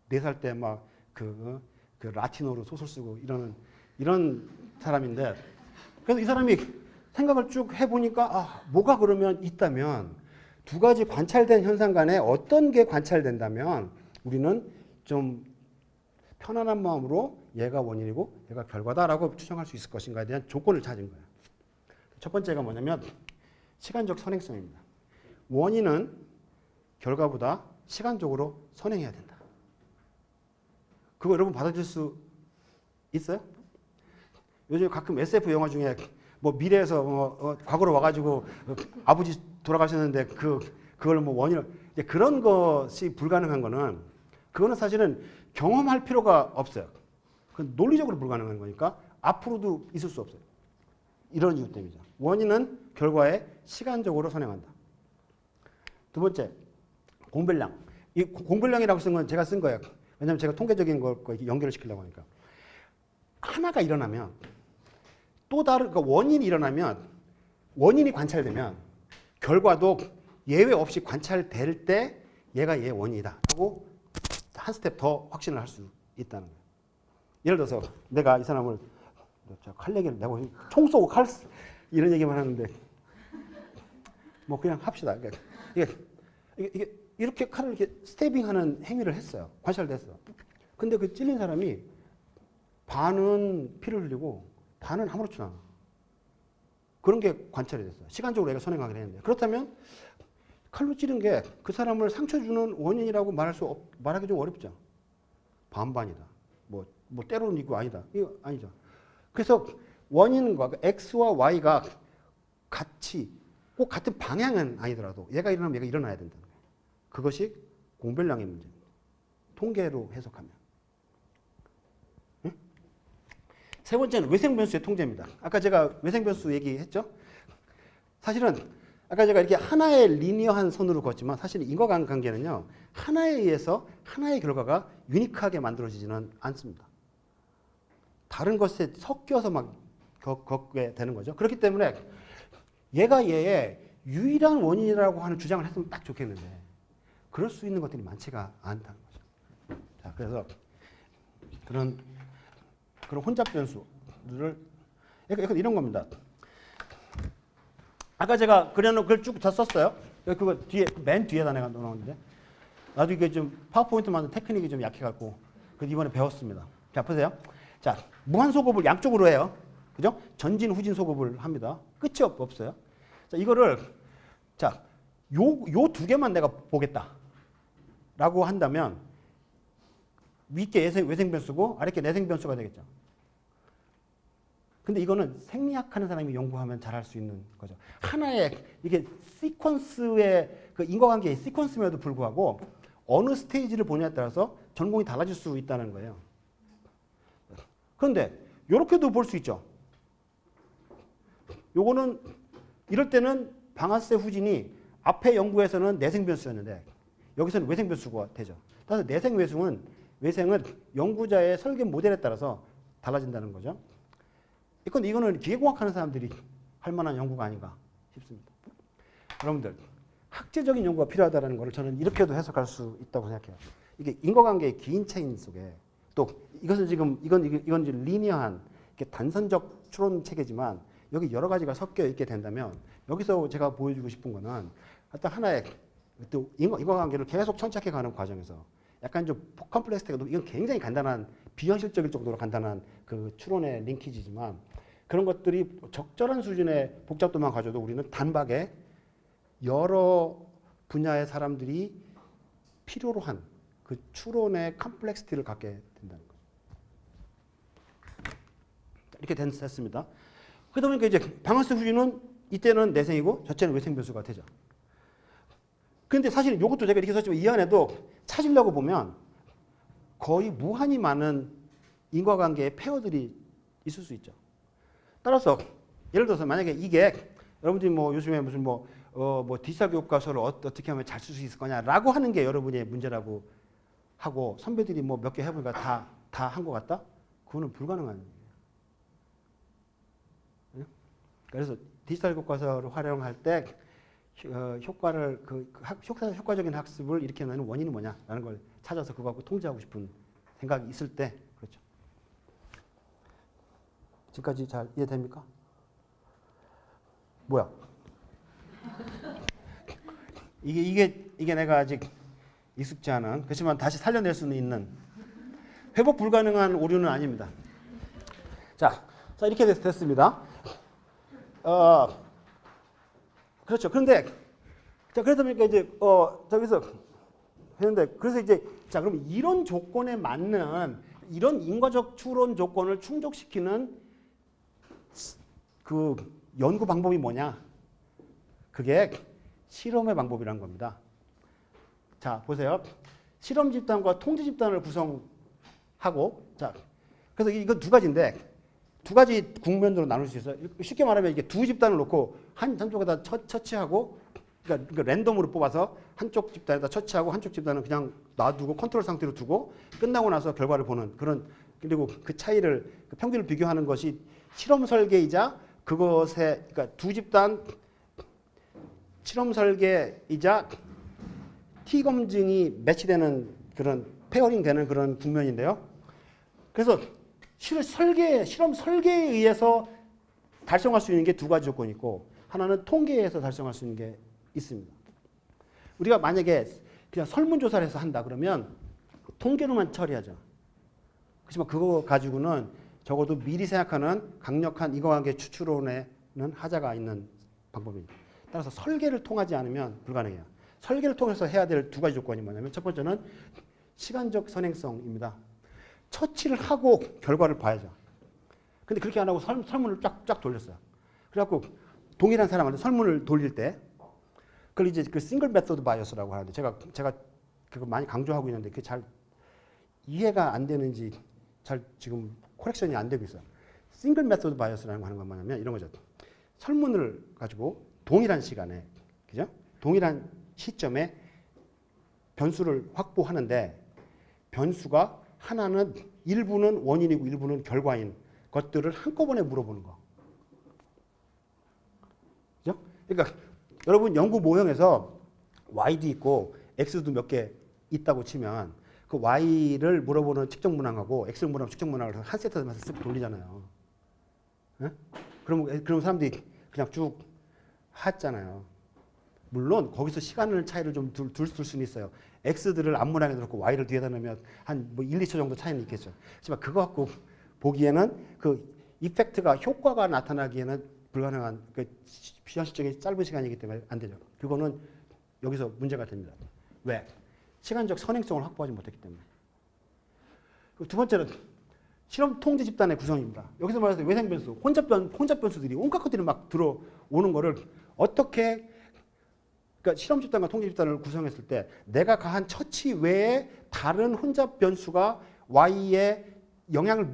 4살 때 그 라틴어로 소설 쓰고 이런 사람인데 그래서 이 사람이 생각을 쭉 해보니까 뭐가 그러면 있다면 두 가지 관찰된 현상 간에 어떤 게 관찰된다면 우리는 좀 편안한 마음으로 얘가 원인이고 얘가 결과다라고 추정할 수 있을 것인가에 대한 조건을 찾은 거예요. 첫 번째가 뭐냐면 시간적 선행성입니다. 원인은 결과보다 시간적으로 선행해야 된다. 그거 여러분 받아들일 수 있어요? 요즘 가끔 SF 영화 중에 뭐 미래에서 과거로 와가지고 아버지 돌아가셨는데 그걸 뭐 원인을 이제 그런 것이 불가능한 거는 그거는 사실은 경험할 필요가 없어요. 그건 논리적으로 불가능한 거니까 앞으로도 있을 수 없어요. 이런 이유 때문이죠. 원인은 결과에 시간적으로 선행한다. 두 번째, 공별량. 이 공별량이라고 쓴 건 제가 쓴 거예요. 왜냐하면 제가 통계적인 거 연결을 시키려고 하니까. 하나가 일어나면 또 다른 그러니까 원인이 일어나면 원인이 관찰되면 결과도 예외 없이 관찰될 때 얘가 얘의 원인이다 하고 한 스텝 더 확신을 할 수 있다는 거예요. 예를 들어서 내가 이 사람을 칼 얘기를 내가 총 쏘고 칼 이런 얘기만 하는데 뭐 그냥 합시다. 이게 이렇게 칼을 이렇게 스태빙하는 행위를 했어요. 관찰됐어. 근데 그 찔린 사람이 반은 피를 흘리고 반은 아무렇지도 않아. 그런 게 관찰이 됐어요. 시간적으로 얘가 선행하게 되는데 그렇다면 칼로 찌른 게 그 사람을 상처 주는 원인이라고 말하기 좀 어렵죠. 반반이다. 뭐 때로는 이거 아니다. 이거 아니죠. 그래서 원인과 X와 Y가 같이 꼭 같은 방향은 아니더라도 얘가 일어나면 얘가 일어나야 된다는 거예요. 그것이 공별량의 문제입니다. 통계로 해석하면. 응? 세 번째는 외생변수의 통제입니다. 아까 제가 외생변수 얘기했죠? 사실은 아까 제가 이렇게 하나의 리니어한 선으로 걷지만 사실 인과관계는요. 하나에 의해서 하나의 결과가 유니크하게 만들어지지는 않습니다. 다른 것에 섞여서 막 걷게 되는 거죠. 그렇기 때문에 얘가 얘의 유일한 원인이라고 하는 주장을 했으면 딱 좋겠는데 그럴 수 있는 것들이 많지가 않다는 거죠. 자, 그래서 그런 혼잡 변수들을 약간 이런 겁니다. 아까 제가 그려놓은 걸 쭉 다 썼어요. 그거 뒤에 맨 뒤에다 내가 넣어놓었는데 나도 이게 좀 파워포인트 만든 테크닉이 좀 약해갖고 그 이번에 배웠습니다. 자, 보세요. 자, 무한 소급을 양쪽으로 해요. 그죠? 전진 후진 소급을 합니다. 끝이 없어요. 자, 이거를 자, 요 두 개만 내가 보겠다라고 한다면 윗게 외생변수고 아랫게 내생변수가 되겠죠. 근데 이거는 생리학하는 사람이 연구하면 잘할 수 있는 거죠. 하나의 이게 시퀀스의 그 인과관계의 시퀀스임에도 불구하고 어느 스테이지를 보냐에 따라서 전공이 달라질 수 있다는 거예요. 그런데 이렇게도 볼 수 있죠. 요거는 이럴 때는 방아쇠 후진이 앞에 연구에서는 내생변수였는데 여기서는 외생변수가 되죠. 따라서 외생은 연구자의 설계 모델에 따라서 달라진다는 거죠. 이거는 기계공학하는 사람들이 할 만한 연구가 아닌가 싶습니다. 여러분들 학제적인 연구가 필요하다는 것을 저는 이렇게도 해석할 수 있다고 생각해요. 이게 인과관계의 긴 체인 속에 또 이것은 지금 이건 리니어한 이렇게 단선적 추론 체계지만 여기 여러 가지가 섞여 있게 된다면 여기서 제가 보여주고 싶은 거는 어떤 하나의 또 인과관계를 계속 천착해가는 과정에서 약간 좀 컴플렉스되고 이건 굉장히 간단한 비현실적일 정도로 간단한 그 추론의 링키지지만 그런 것들이 적절한 수준의 복잡도만 가져도 우리는 단박에 여러 분야의 사람들이 필요로 한 그 추론의 컴플렉시티를 갖게 된다는 거죠. 이렇게 됐습니다. 그러다 보니까 이제 방아쇠 후진은 이때는 내생이고 저때는 외생변수가 되죠. 그런데 사실 이것도 제가 이렇게 썼지만 이 안에도 찾으려고 보면 거의 무한히 많은 인과관계의 페어들이 있을 수 있죠. 따라서 예를 들어서 만약에 이게 여러분들이 뭐 요즘에 무슨 뭐 디지털 교과서를 어떻게 하면 잘 쓸 수 있을 거냐라고 하는 게 여러분의 문제라고 하고 선배들이 뭐 몇 개 해보니까 다 한 것 같다? 그거는 불가능한 일이에요. 그래서 디지털 교과서를 활용할 때 효과를 효과적인 학습을 일으켜내는 원인이 뭐냐라는 걸 찾아서 그거 갖고 통제하고 싶은 생각이 있을 때 그렇죠. 지금까지 잘 이해됩니까? 뭐야? 이게 내가 아직 익숙지 않은 그렇지만 다시 살려낼 수는 있는 회복 불가능한 오류는 아닙니다. 자 이렇게 됐습니다. 그렇죠. 그런데 자 그러다 보니까 이제 저기서 했는데 그래서 이제 자 그럼 이런 조건에 맞는 이런 인과적 추론 조건을 충족시키는 그 연구 방법이 뭐냐? 그게 실험의 방법이라는 겁니다. 자 보세요. 실험 집단과 통제 집단을 구성하고 자 그래서 이건 두 가지인데 두 가지 국면으로 나눌 수 있어요. 쉽게 말하면 이게 두 집단을 놓고 한쪽에다 처치하고 그러니까 랜덤으로 뽑아서 한쪽 집단에다 처치하고 한쪽 집단은 그냥 놔두고 컨트롤 상태로 두고 끝나고 나서 결과를 보는 그런 그리고 그 차이를 그 평균을 비교하는 것이 실험 설계이자 그것에 그러니까 두 집단 실험 설계이자 T 검증이 매치되는 그런 페어링 되는 그런 국면인데요. 그래서 실험 설계에 의해서 달성할 수 있는 게 두 가지 조건이 있고 하나는 통계에서 달성할 수 있는 게 있습니다. 우리가 만약에 그냥 설문조사를 해서 한다 그러면 통계로만 처리하죠. 그렇지만 그거 가지고는 적어도 미리 생각하는 강력한 이과관계 추출론에는 하자가 있는 방법입니다. 따라서 설계를 통하지 않으면 불가능해요. 설계를 통해서 해야 될 두 가지 조건이 뭐냐면 첫 번째는 시간적 선행성입니다. 처치를 하고 결과를 봐야죠. 근데 그렇게 안 하고 설문을 쫙 돌렸어요. 그래갖고 동일한 사람한테 설문을 돌릴 때 그걸 이제 그 싱글 메소드 바이어스라고 하는데 제가 그거 많이 강조하고 있는데 그게 잘 이해가 안 되는지 잘 지금 코렉션이 안 되고 있어요. 싱글 메소드 바이어스라는 거 하는 건 뭐냐면 이런 거죠. 설문을 가지고 동일한 시간에 그죠? 동일한 시점에 변수를 확보하는데 변수가 하나는 일부는 원인이고 일부는 결과인 것들을 한꺼번에 물어보는 거. 그죠? 그러니까 여러분 연구 모형에서 y도 있고 x도 몇 개 있다고 치면 그 y를 물어보는 측정 문항하고 x를 물어보는 측정 문항을 한 세트에서 쓱 돌리잖아요. 네? 그럼 사람들이 그냥 쭉 하잖아요. 물론 거기서 시간을 차이를 좀 둘 수는 있어요. x들을 앞문항에 넣고 y를 뒤에다 넣으면 한 뭐 1, 2초 정도 차이는 있겠죠. 하지만 그거 갖고 보기에는 그 이펙트가 효과가 나타나기에는 불가능한 그 비현실적인 짧은 시간이기 때문에 안 되죠. 그거는 여기서 문제가 됩니다. 왜? 시간적 선행성을 확보하지 못했기 때문에. 두 번째는 실험 통제 집단의 구성입니다. 여기서 말해서 외생 변수, 혼잡 변수들이 온갖 것들이 막 들어오는 거를 어떻게 그러니까 실험 집단과 통제 집단을 구성했을 때 내가 가한 처치 외에 다른 혼잡 변수가 Y에 영향을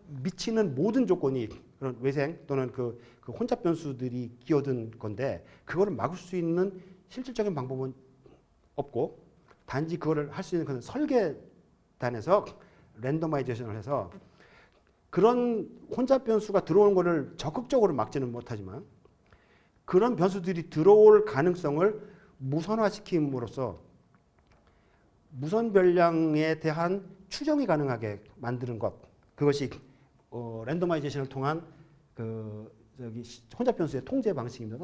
미치는 모든 조건이 그런 외생 또는 그 혼잡 변수들이 끼어든 건데 그거를 막을 수 있는 실질적인 방법은 없고 단지 그거를 할 수 있는 그런 설계단에서 랜더마이제이션을 해서 그런 혼잡 변수가 들어오는 거를 적극적으로 막지는 못하지만 그런 변수들이 들어올 가능성을 무선화시킴으로써 무선 변량에 대한 추정이 가능하게 만드는 것 그것이 랜더마이제이션을 통한 혼잡 변수의 통제 방식입니다.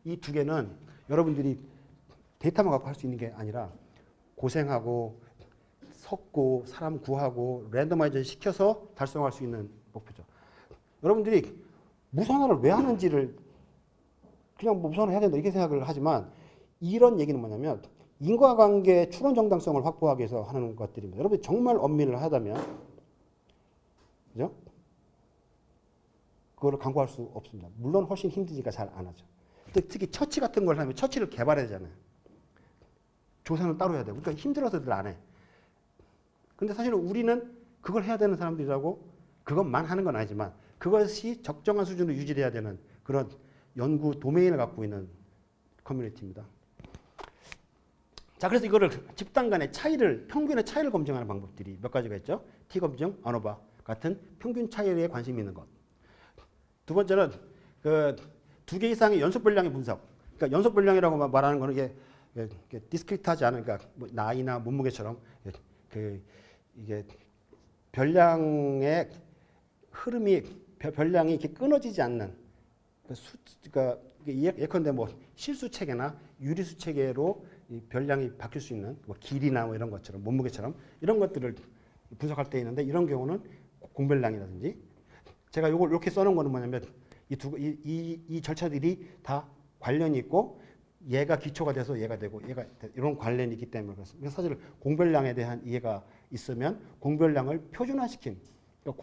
이 두 개는 여러분들이 데이터만 갖고 할 수 있는 게 아니라 고생하고 섞고 사람 구하고 랜더마이제이션 시켜서 달성할 수 있는 목표죠. 여러분들이 무선화를 왜 하는지를 그냥 뭐 무선화 해야 된다 이렇게 생각을 하지만 이런 얘기는 뭐냐면 인과관계 추론 정당성을 확보하기 위해서 하는 것들입니다. 여러분이 정말 엄밀을 하다면 그죠? 그거를 강구할 수 없습니다. 물론 훨씬 힘드니까 잘 안 하죠. 특히 처치 같은 걸 하면 처치를 개발해야 되잖아요. 조사는 따로 해야 되고 그러니까 힘들어서들 안 해. 근데 사실은 우리는 그걸 해야 되는 사람들이라고 그것만 하는 건 아니지만 그것이 적정한 수준으로 유지돼야 되는 그런 연구 도메인을 갖고 있는 커뮤니티입니다. 자, 그래서 이거를 집단 간의 차이를, 평균의 차이를 검증하는 방법들이 몇 가지가 있죠. T 검증, 아노바 같은 평균 차이에 관심이 있는 것. 두 번째는 그 두 개 이상의 연속 변량의 분석. 그러니까 연속 변량이라고 말하는 거는 이게 디스크리트하지 않은, 그러니까 뭐 나이나 몸무게처럼 이게 변량의 흐름이 변량이 이렇게 끊어지지 않는 그러니까 예컨대 뭐 실수 체계나 유리수 체계로 이 별량이 바뀔 수 있는 뭐 길이나 뭐 이런 것처럼 몸무게처럼 이런 것들을 분석할 때 있는데 이런 경우는 공별량이라든지 제가 이걸 이렇게 써놓은 거는 뭐냐면 이 절차들이 다 관련이 있고 얘가 기초가 돼서 얘가 되고 얘가 이런 관련이 있기 때문에 그렇습니다. 사실 공별량에 대한 이해가 있으면 공별량을 표준화시킨 그러니까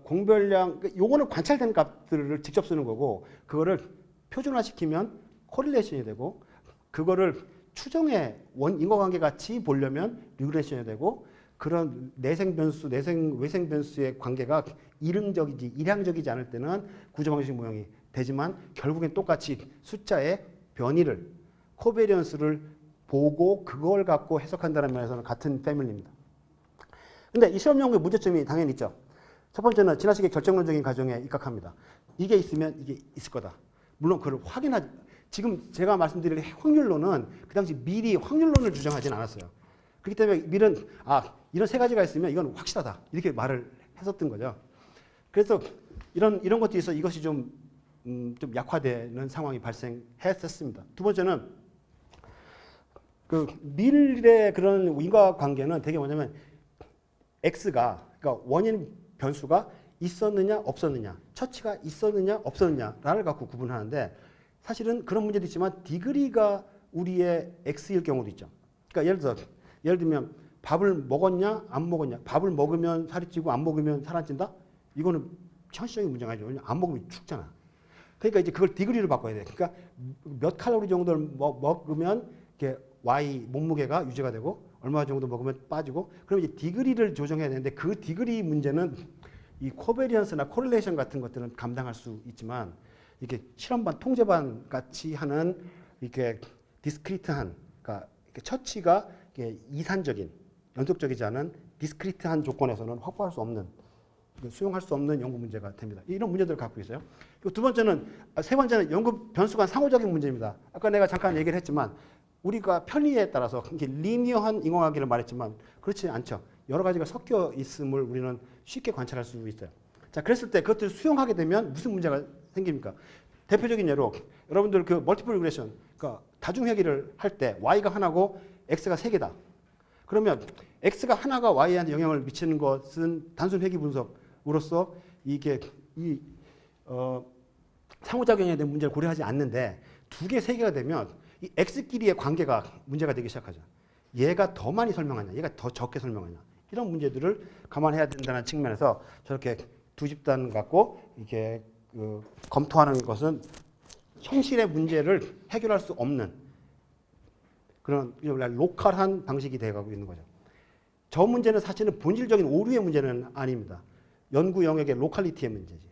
공별량 요거는 관찰된 값들을 직접 쓰는 거고 그거를 표준화시키면 코릴레이션이 되고 그거를 추정의 인과관계 같이 보려면 리그레이션이 되고 그런 내생 변수, 외생 변수의 관계가 일향적이지 않을 때는 구조방식 모형이 되지만 결국엔 똑같이 숫자의 변이를 코베리언스를 보고 그걸 갖고 해석한다는 면에서는 같은 패밀리입니다. 근데 이 실험 연구의 문제점이 당연히 있죠. 첫 번째는 지나치게 결정론적인 가정에 입각합니다. 이게 있으면 이게 있을 거다. 물론 그걸 확인하지. 지금 제가 말씀드릴 확률론은 그 당시 미리 확률론을 주장하진 않았어요. 그렇기 때문에 밀은 이런 세 가지가 있으면 이건 확실하다. 이렇게 말을 했었던 거죠. 그래서 이런 것도 있어 이것이 좀 약화되는 상황이 발생했었습니다. 두 번째는 그 밀의 그런 인과관계는 되게 뭐냐면 X가 그러니까 원인 변수가 있었느냐 없었느냐 처치가 있었느냐 없었느냐를 갖고 구분하는데 사실은 그런 문제도 있지만 디그리가 우리의 X일 경우도 있죠. 그러니까 예를 들면 밥을 먹었냐 안 먹었냐 밥을 먹으면 살이 찌고 안 먹으면 살 안 찐다? 이거는 현실적인 문제가 아니죠. 왜냐면 안 먹으면 죽잖아. 그러니까 이제 그걸 디그리로 바꿔야 돼. 그러니까 몇 칼로리 정도를 먹으면 이렇게 Y 몸무게가 유지가 되고 얼마 정도 먹으면 빠지고 그럼 이제 디그리를 조정해야 되는데 그 디그리 문제는 이 코베리언스나 코릴레이션 같은 것들은 감당할 수 있지만 이렇게 실험반 통제반 같이 하는 이렇게 디스크리트한 그러니까 이렇게 처치가 이렇게 이산적인 연속적이지 않은 디스크리트한 조건에서는 확보할 수 없는 수용할 수 없는 연구 문제가 됩니다. 이런 문제들을 갖고 있어요. 그리고 세 번째는 연구 변수가 상호적인 문제입니다. 아까 내가 잠깐 얘기를 했지만 우리가 편의에 따라서 이렇게 리니어한 인과관계를 말했지만 그렇지 않죠. 여러 가지가 섞여 있음을 우리는 쉽게 관찰할 수 있어요. 자, 그랬을 때 그것들을 수용하게 되면 무슨 문제가 생깁니까? 대표적인 예로 여러분들 그 멀티플 리그레션, 그러니까 다중회귀를 할 때 y가 하나고 x가 세 개다. 그러면 x가 하나가 y한테 영향을 미치는 것은 단순 회귀 분석으로서 이게 상호작용에 대한 문제를 고려하지 않는데 두 개, 세 개가 되면 이 x끼리의 관계가 문제가 되기 시작하죠. 얘가 더 많이 설명하냐, 얘가 더 적게 설명하냐. 이런 문제들을 감안해야 된다는 측면에서 저렇게 두 집단 갖고 이렇게 검토하는 것은 현실의 문제를 해결할 수 없는 그런 로컬한 방식이 되어가고 있는 거죠. 저 문제는 사실은 본질적인 오류의 문제는 아닙니다. 연구 영역의 로컬리티의 문제지.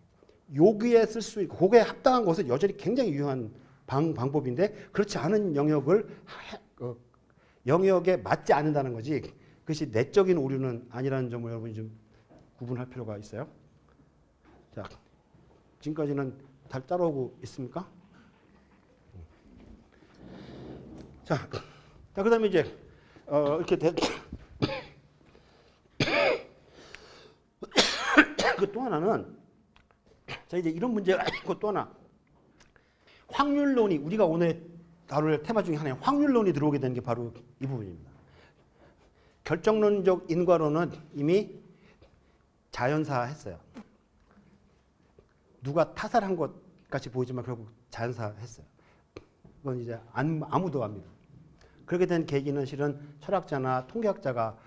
여기에 쓸 수 있고 거기에 합당한 것은 여전히 굉장히 유효한 방법인데 그렇지 않은 영역에 맞지 않는다는 거지 그것이 내적인 오류는 아니라는 점을 여러분이 좀 구분할 필요가 있어요. 자, 지금까지는 잘 따라오고 있습니까? 자, 그 다음에 이제 이렇게 그 또 하나는 자 이제 이런 문제가 있고 또 하나 확률론이 우리가 오늘 다룰 테마 중에 하나의 확률론이 들어오게 되는 게 바로 이 부분입니다. 결정론적 인과론은 이미 자연사했어요. 누가 타살한 것 같이 보이지만 결국 자연사했어요. 그건 이제 아무도 압니다. 그렇게 된 계기는 실은 철학자나 통계학자가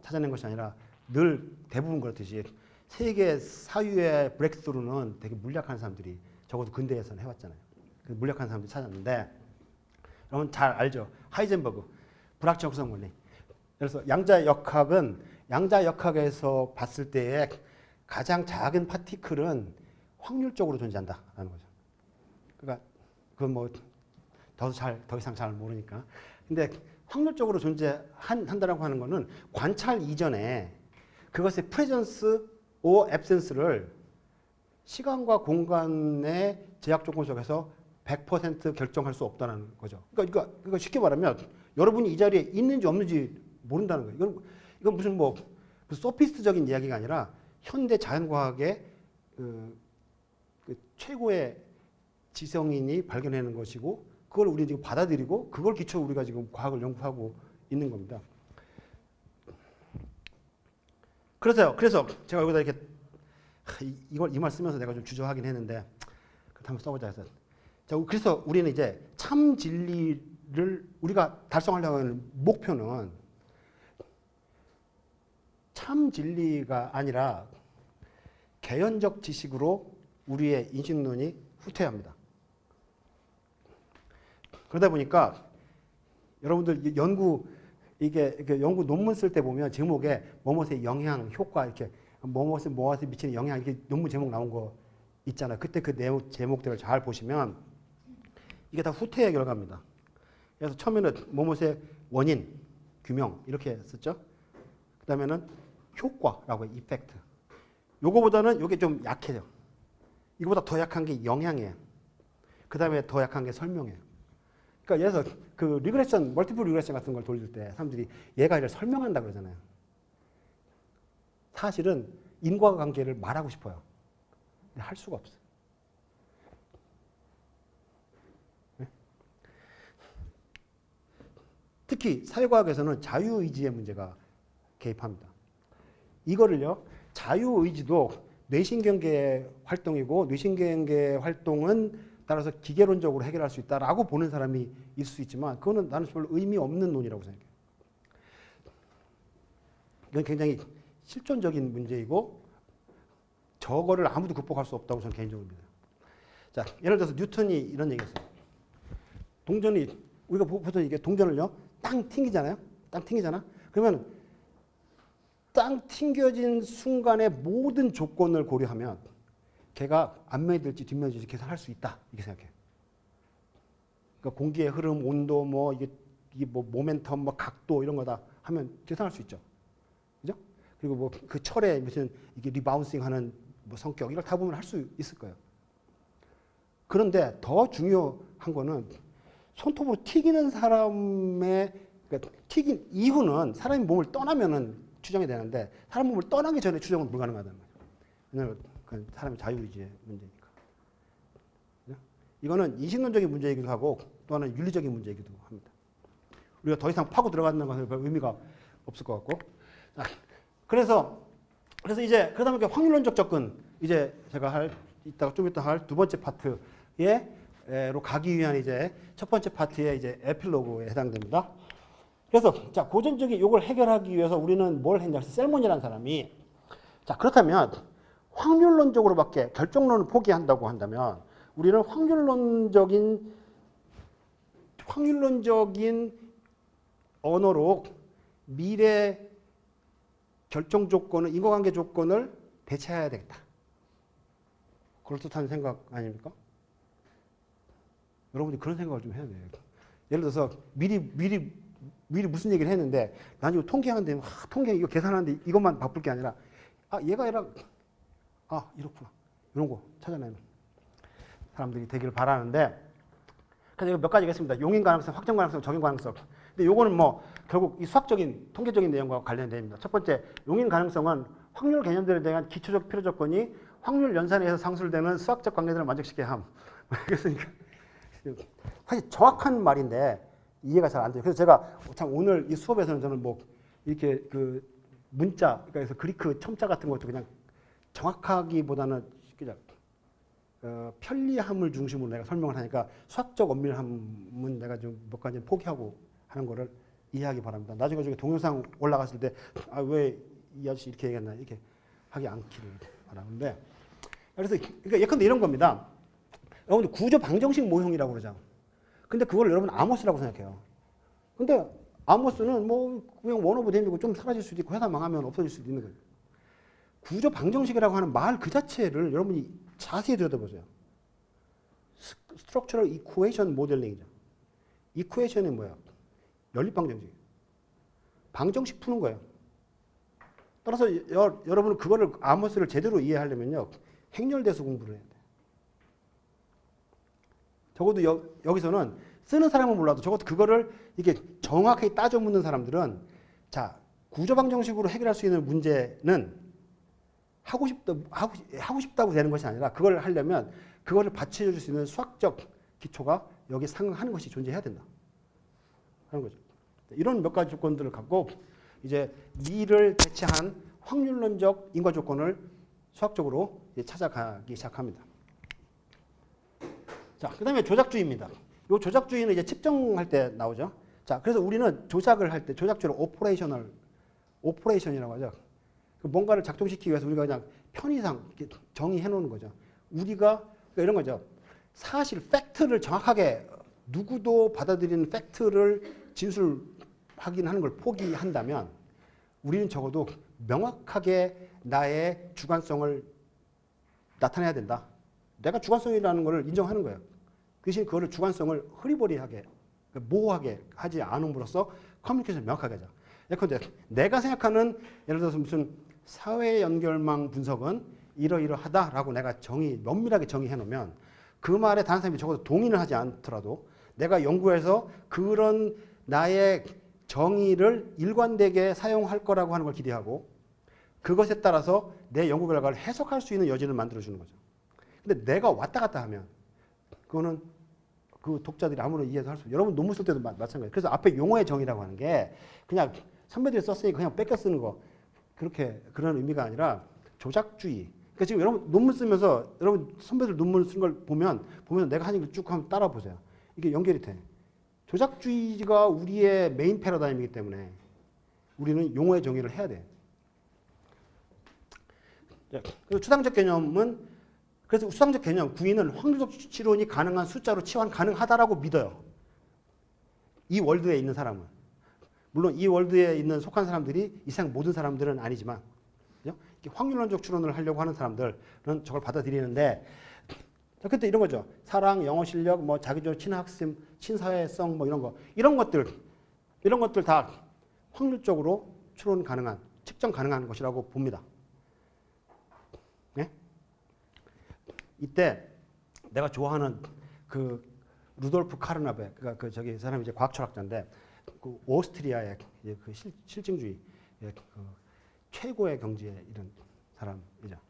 찾아낸 것이 아니라 늘 대부분 그렇듯이 세계 사유의 브렉스루는 되게 물리학하는 사람들이 적어도 근대에서는 해왔잖아요. 물리학하는 사람들이 찾았는데 여러분 잘 알죠? 하이젠버그 불확정성 원리. 그래서 양자역학은 양자역학에서 봤을 때의 가장 작은 파티클은 확률적으로 존재한다라는 거죠. 그러니까 그건 뭐 더 이상 잘 모르니까. 근데 확률적으로 존재한다라고 하는 거는 관찰 이전에 그것의 프레전스 or absence를 시간과 공간의 제약 조건 속에서 100% 결정할 수 없다는 거죠. 그러니까 쉽게 말하면 여러분이 이 자리에 있는지 없는지 모른다는 거예요. 이건 무슨 뭐 소피스트적인 이야기가 아니라 현대 자연과학의 그 최고의 지성인이 발견해낸 것이고 그걸 우리 지금 받아들이고 그걸 기초로 우리가 지금 과학을 연구하고 있는 겁니다. 그래서 제가 여기다 이렇게 이 말 쓰면서 내가 좀 주저하긴 했는데 한번 써보자 해서. 자, 그래서 우리는 이제 참 진리를 우리가 달성하려고 하는 목표는 참 진리가 아니라 개연적 지식으로 우리의 인식론이 후퇴합니다. 그러다 보니까 여러분들 연구 논문 쓸 때 보면 제목에 뭐뭐의 영향, 효과 이렇게 뭐뭐에 미치는 영향 이렇게 논문 제목 나온 거 있잖아요. 그때 그 제목들을 잘 보시면 이게 다 후퇴의 결과입니다. 그래서 처음에는 뭐뭐의 원인, 규명 이렇게 썼죠. 그 다음에는 효과라고 해요. 이펙트. 요거보다는 요게 좀 약해져. 이거보다 더 약한 게 영향이에요. 그 다음에 더 약한 게 설명이에요. 그러니까 예를 들어서 그 리그레션, 멀티플 리그레션 같은 걸 돌릴 때 사람들이 얘가 이걸 설명한다 그러잖아요. 사실은 인과관계를 말하고 싶어요. 근데 할 수가 없어요. 네? 특히 사회과학에서는 자유의지의 문제가 개입합니다. 이거를요, 자유의지도 뇌신경계 활동이고 뇌신경계 활동은 따라서 기계론적으로 해결할 수 있다라고 보는 사람이 있을 수 있지만 그거는 나는 별로 의미 없는 논이라고 생각해요. 이건 굉장히 실존적인 문제이고 저거를 아무도 극복할 수 없다고 저는 개인적으로 믿어요. 자, 예를 들어서 뉴턴이 이런 얘기했어요. 동전이 우리가 보통 이게 동전을요, 땅 튕기잖아요. 땅 튕기잖아. 그러면 땅 튕겨진 순간의 모든 조건을 고려하면 걔가 앞면이 될지 뒷면이 될지 계산할 수 있다. 이렇게 생각해요. 그러니까 공기의 흐름, 온도, 뭐 이게 뭐 모멘텀, 뭐 각도 이런 거다 하면 계산할 수 있죠. 그죠? 그리고 뭐 그 철에 무슨 이게 리바운싱 하는 뭐 성격 이걸 다 보면 할 수 있을 거예요. 그런데 더 중요한 거는 손톱으로 튀기는 사람의 그러니까 튀긴 이후는 사람이 몸을 떠나면은 추정이 되는데 사람 몸을 떠나기 전에 추정은 불가능하다는 거예요. 왜냐하면 그건 사람의 자유의지의 문제니까. 이거는 인식론적인 문제이기도 하고 또 하나는 윤리적인 문제이기도 합니다. 우리가 더 이상 파고 들어가는 것은 별 의미가 없을 것 같고. 그래서 이제 그러다 보니까 확률론적 접근 이제 제가 좀 이따 할 두 번째 파트로 가기 위한 이제 첫 번째 파트의 이제 에필로그에 해당됩니다. 그래서 자 고전적인 이걸 해결하기 위해서 우리는 뭘 했냐? 셀몬이라는 사람이 자 그렇다면 확률론적으로밖에 결정론을 포기한다고 한다면 우리는 확률론적인 언어로 미래 결정 조건을 인과관계 조건을 대체해야 되겠다. 그럴듯한 생각 아닙니까? 여러분들이 그런 생각을 좀 해야 돼요. 예를 들어서 미리 무슨 얘기를 했는데 난 이거 통계하는데 통계 이거 계산하는데 이것만 바쁠 게 아니라 얘가 아니라 이렇구나 이런 거 찾아내는 사람들이 되기를 바라는데 그래서 몇 가지 있습니다. 용인 가능성, 확정 가능성, 적용 가능성. 근데 요거는 뭐 결국 이 수학적인 통계적인 내용과 관련됩니다. 첫 번째 용인 가능성은 확률 개념들에 대한 기초적 필요 조건이 확률 연산에서 상술되는 수학적 관계들을 만족시켜야 함. 그랬으니까 사실 정확한 말인데 이해가 잘 안 돼요. 그래서 제가 참 오늘 이 수업에서는 저는 뭐 이렇게 그 문자, 그러니까 그리크 첨자 같은 것도 그냥 정확하기보다는 그냥 편리함을 중심으로 내가 설명을 하니까 수학적 엄밀함은 내가 좀 몇 가지 포기하고 하는 거를 이해하기 바랍니다. 나중에 동영상 올라갔을 때 왜 이 아저씨 이렇게 얘기했나 이렇게 하지 않기를 바라는데 그래서 그러니까 예컨대 이런 겁니다. 여러분들 구조 방정식 모형이라고 그러죠. 근데 그걸 여러분 아모스라고 생각해요. 근데 아모스는 뭐 그냥 원 오브 댐이고 좀 사라질 수도 있고 회사 망하면 없어질 수도 있는 거예요. 구조 방정식이라고 하는 말 그 자체를 여러분이 자세히 들여다보세요. 스트럭처럴 이쿠에이션 모델링이죠. 이쿠에이션이 뭐야? 연립 방정식. 방정식 푸는 거예요. 따라서 여러분은 그거를 아모스를 제대로 이해하려면요. 행렬대수 공부를 해야 돼. 적어도 여기서는 쓰는 사람은 몰라도 적어도 그거를 이게 정확하게 따져 묻는 사람들은 자 구조 방정식으로 해결할 수 있는 문제는 하고 싶다고 되는 것이 아니라 그걸 하려면 그거를 받쳐줄 수 있는 수학적 기초가 여기 상응하는 것이 존재해야 된다 하는 거죠. 이런 몇 가지 조건들을 갖고 이제 미를 대체한 확률론적 인과 조건을 수학적으로 이제 찾아가기 시작합니다. 자, 그다음에 조작주의입니다. 이 조작주의는 이제 측정할 때 나오죠. 자, 그래서 우리는 조작을 할 때 조작주를 오퍼레이션이라고 하죠. 뭔가를 작동시키기 위해서 우리가 그냥 편의상 정의해 놓는 거죠. 우리가 그러니까 이런 거죠. 사실 팩트를 정확하게 누구도 받아들이는 팩트를 진술 확인하는 걸 포기한다면 우리는 적어도 명확하게 나의 주관성을 나타내야 된다. 내가 주관성이라는 걸 인정하는 거예요. 대신 그거를 주관성을 흐리버리하게 모호하게 하지 않음으로써 커뮤니케이션을 명확하게 하자. 예컨대 내가 생각하는 예를 들어서 무슨 사회 연결망 분석은 이러이러하다라고 내가 면밀하게 정의해 놓으면 그 말에 다른 사람이 적어도 동의를 하지 않더라도 내가 연구해서 그런 나의 정의를 일관되게 사용할 거라고 하는 걸 기대하고 그것에 따라서 내 연구 결과를 해석할 수 있는 여지를 만들어주는 거죠. 근데 내가 왔다 갔다 하면 그거는 그 독자들이 아무런 이해도 할 수 없어요. 여러분 논문 쓸 때도 마찬가지예요. 그래서 앞에 용어의 정의라고 하는 게 그냥 선배들이 썼으니까 그냥 뺏겨 쓰는 거 그런 의미가 아니라 조작주의. 그러니까 지금 여러분 논문 쓰면서 여러분 선배들 논문 쓴 걸 보면 내가 한 얘기를 쭉 한번 따라 보세요. 이게 연결이 돼. 조작주의가 우리의 메인 패러다임이기 때문에 우리는 용어의 정의를 해야 돼. 그래서 추상적 개념은 그래서 추상적 개념 구인은 확률적 추론이 가능한 숫자로 치환 가능하다라고 믿어요. 이 월드에 있는 사람은. 물론 이 월드에 있는 속한 사람들이 이 세상 모든 사람들은 아니지만 확률론적 추론을 하려고 하는 사람들은 저걸 받아들이는데 그때 이런 거죠. 사랑, 영어 실력, 뭐 자기주도 친학습, 친사회성 뭐 이런 것들 다 확률적으로 추론 가능한, 측정 가능한 것이라고 봅니다. 네? 이때 내가 좋아하는 그 루돌프 카르나베, 그러니까 저기 사람이 이제 과학 철학자인데 그 오스트리아의 그 실증주의 그 최고의 경지에 이른 사람이죠.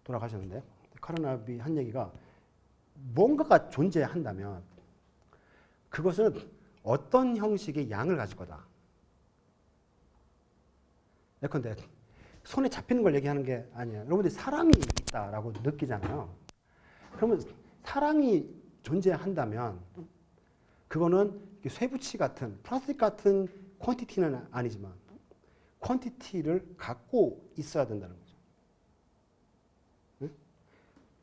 돌아가셨는데 카르나비 한 얘기가 뭔가가 존재한다면 그것은 어떤 형식의 양을 가질 거다. 예컨대 손에 잡히는 걸 얘기하는 게 아니에요. 여러분들이 사랑이 있다라고 느끼잖아요. 그러면 사랑이 존재한다면 그거는 쇠붙이 같은 플라스틱 같은 퀀티티는 아니지만 퀀티티를 갖고 있어야 된다는 거죠. 응?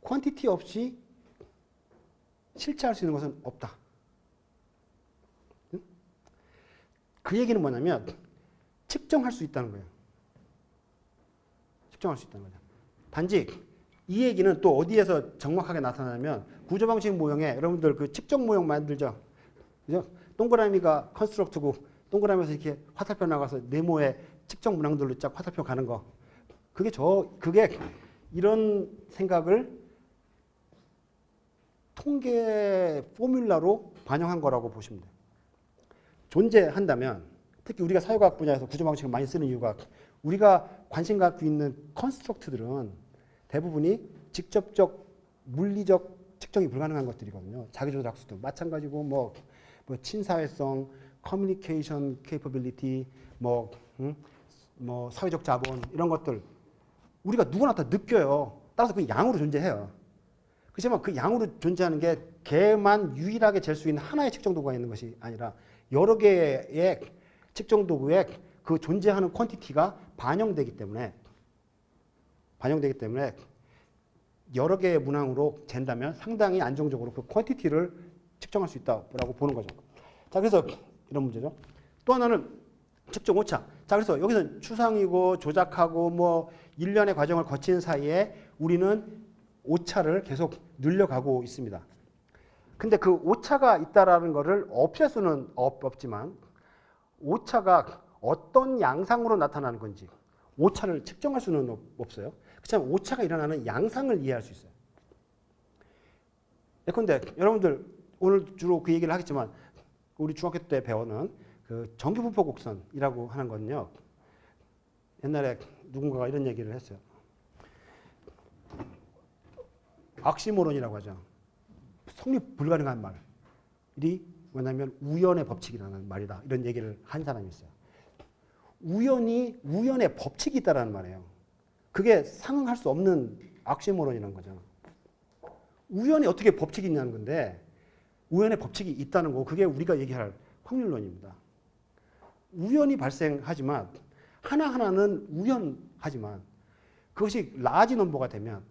퀀티티 없이 실체할 수 있는 것은 없다. 응? 그 얘기는 뭐냐면 측정할 수 있다는 거예요. 측정할 수 있다는 거죠. 단지 이 얘기는 또 어디에서 정확하게 나타나냐면 구조방식 모형에 여러분들 그 측정 모형 만들죠. 그죠? 동그라미가 컨스트럭트고 동그라미에서 이렇게 화살표 나가서 네모에 측정 문항들로 쫙 화살표 가는 거. 그게 이런 생각을 통계 포뮬라로 반영한 거라고 보시면 돼요. 존재한다면 특히 우리가 사회과학 분야에서 구조방식을 많이 쓰는 이유가 우리가 관심 갖고 있는 컨스트럭트들은 대부분이 직접적 물리적 측정이 불가능한 것들이거든요. 자기조작 학수도 마찬가지고 뭐 친사회성, 커뮤니케이션 케이퍼빌리티, 뭐 사회적 자본 이런 것들 우리가 누구나 다 느껴요. 따라서 그 양으로 존재해요. 그렇지만 그 양으로 존재하는 게 걔만 유일하게 잴 수 있는 하나의 측정 도구가 있는 것이 아니라 여러 개의 측정 도구에 그 존재하는 퀀티티가 반영되기 때문에 여러 개의 문항으로 잰다면 상당히 안정적으로 그 퀀티티를 측정할 수 있다고 보는 거죠. 자, 그래서 이런 문제죠. 또 하나는 측정 오차. 자, 그래서 여기서 추상이고 조작하고 뭐 일련의 과정을 거치는 사이에 우리는 오차를 계속 늘려가고 있습니다. 근데 그 오차가 있다라는 거를 없앨 수는 없지만 오차가 어떤 양상으로 나타나는 건지 오차를 측정할 수는 없어요. 그렇지만 오차가 일어나는 양상을 이해할 수 있어요. 예컨대 여러분들 오늘 주로 그 얘기를 하겠지만 우리 중학교 때 배우는 그 정규분포 곡선이라고 하는 거는요. 옛날에 누군가가 이런 얘기를 했어요. 악시모론이라고 하죠. 성립 불가능한 말이 뭐냐면 우연의 법칙이라는 말이다. 이런 얘기를 한 사람이 있어요. 우연의 법칙이 있다라는 말이에요. 그게 상응할 수 없는 악시모론이라는 거죠. 우연이 어떻게 법칙이 있냐는 건데 우연의 법칙이 있다는 거 그게 우리가 얘기할 확률론입니다. 우연이 발생하지만 하나하나는 우연하지만 그것이 라지 넘버가 되면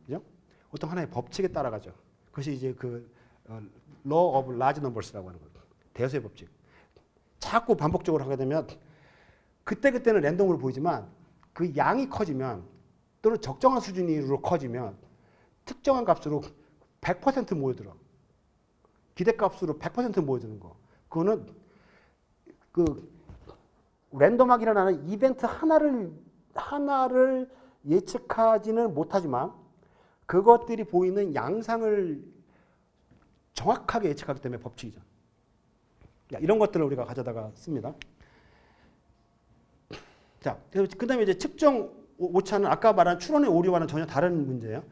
그죠? 어떤 하나의 법칙에 따라가죠. 그것이 이제 그 law of large numbers라고 하는 거예요. 대수의 법칙. 자꾸 반복적으로 하게 되면 그때는 랜덤으로 보이지만 그 양이 커지면 또는 적정한 수준으로 커지면 특정한 값으로 100% 모여들어. 기대값으로 100% 모여드는 거. 그거는 그 랜덤하게 일어나는 이벤트 하나를 예측하지는 못하지만 그것들이 보이는 양상을 정확하게 예측하기 때문에 법칙이죠. 이런 것들을 우리가 가져다가 씁니다. 자, 그 다음에 이제 측정 오차는 아까 말한 추론의 오류와는 전혀 다른 문제예요.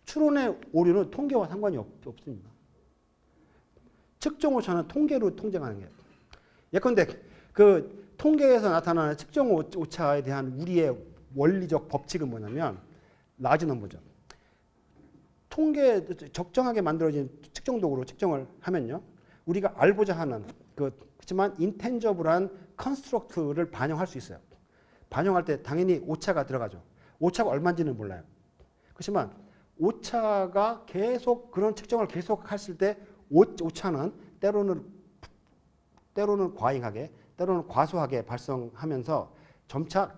추론의 오류는 통계와 상관이 없습니다. 측정 오차는 통계로 통정하는 거예요. 예컨대 그 통계에서 나타나는 측정 오차에 대한 우리의 원리적 법칙은 뭐냐면 라지 넘버죠. 통계 적정하게 만들어진 측정 도구로 측정을 하면요. 우리가 알고자 하는 그렇지만 인텐저블한 컨스트럭트를 반영할 수 있어요. 반영할 때 당연히 오차가 들어가죠. 오차가 얼마인지는 몰라요. 그렇지만 오차가 계속 그런 측정을 계속 했을 때 오차는 때로는 과잉하게 때로는 과소하게 발생하면서 점차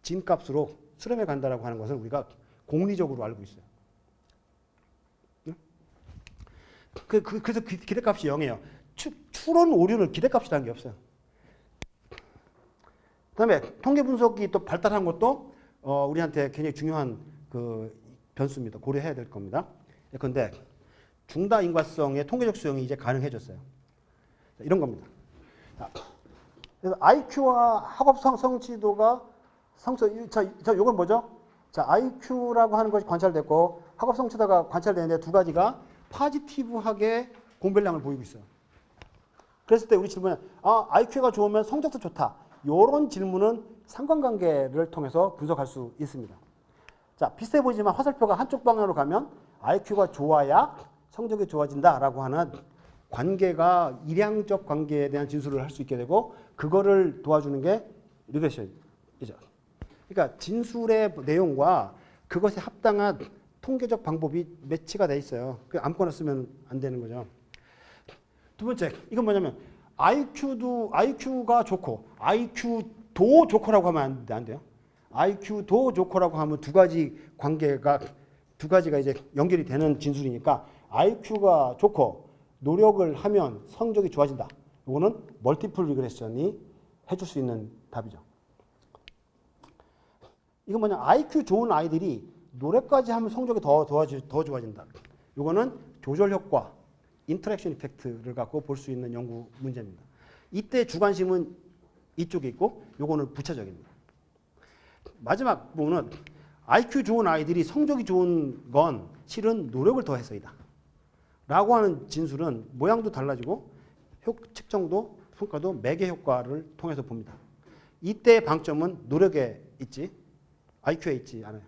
진값으로 수렴해 간다라고 하는 것을 우리가 공리적으로 알고 있어요. 그래서 기대값이 0이에요. 추론 오류는 기대값이라는 게 없어요. 그다음에 통계 분석이 또 발달한 것도 우리한테 굉장히 중요한 그 변수입니다. 고려해야 될 겁니다. 그런데 중다 인과성의 통계적 수용이 이제 가능해졌어요. 이런 겁니다. 그래서 IQ와 학업 성취도가 자, 요건 뭐죠? 자, IQ라고 하는 것이 관찰됐고 학업 성취도가 관찰되는데 두 가지가 파지티브하게 공별량을 보이고 있어요. 그랬을 때 우리 질문은 IQ가 좋으면 성적도 좋다. 이런 질문은 상관관계를 통해서 분석할 수 있습니다. 자, 비슷해 보이지만 화살표가 한쪽 방향으로 가면 IQ가 좋아야 성적이 좋아진다라고 하는 관계가 일양적 관계에 대한 진술을 할 수 있게 되고 그거를 도와주는 게 리그레션이죠. 그러니까 진술의 내용과 그것에 합당한 통계적 방법이 매치가 돼 있어요. 아무거나 쓰면 안 되는 거죠. 두 번째, 이건 뭐냐면 IQ가 좋고 IQ도 좋고라고 하면 안 돼요. IQ도 좋고라고 하면 두 가지가 이제 연결이 되는 진술이니까 IQ가 좋고 노력을 하면 성적이 좋아진다. 이거는 멀티플 리그레션이 해줄 수 있는 답이죠. 이건 뭐냐? IQ 좋은 아이들이 노력까지 하면 성적이 더 좋아진다. 이거는 조절 효과, 인터랙션 이펙트를 갖고 볼 수 있는 연구 문제입니다. 이때 주관심은 이쪽에 있고 요거는 부차적입니다. 마지막 부분은 IQ 좋은 아이들이 성적이 좋은 건 실은 노력을 더 해서이다. 라고 하는 진술은 모양도 달라지고 측정도 평가도 매개 효과를 통해서 봅니다. 이때의 방점은 노력에 있지 IQ에 있지 않아요.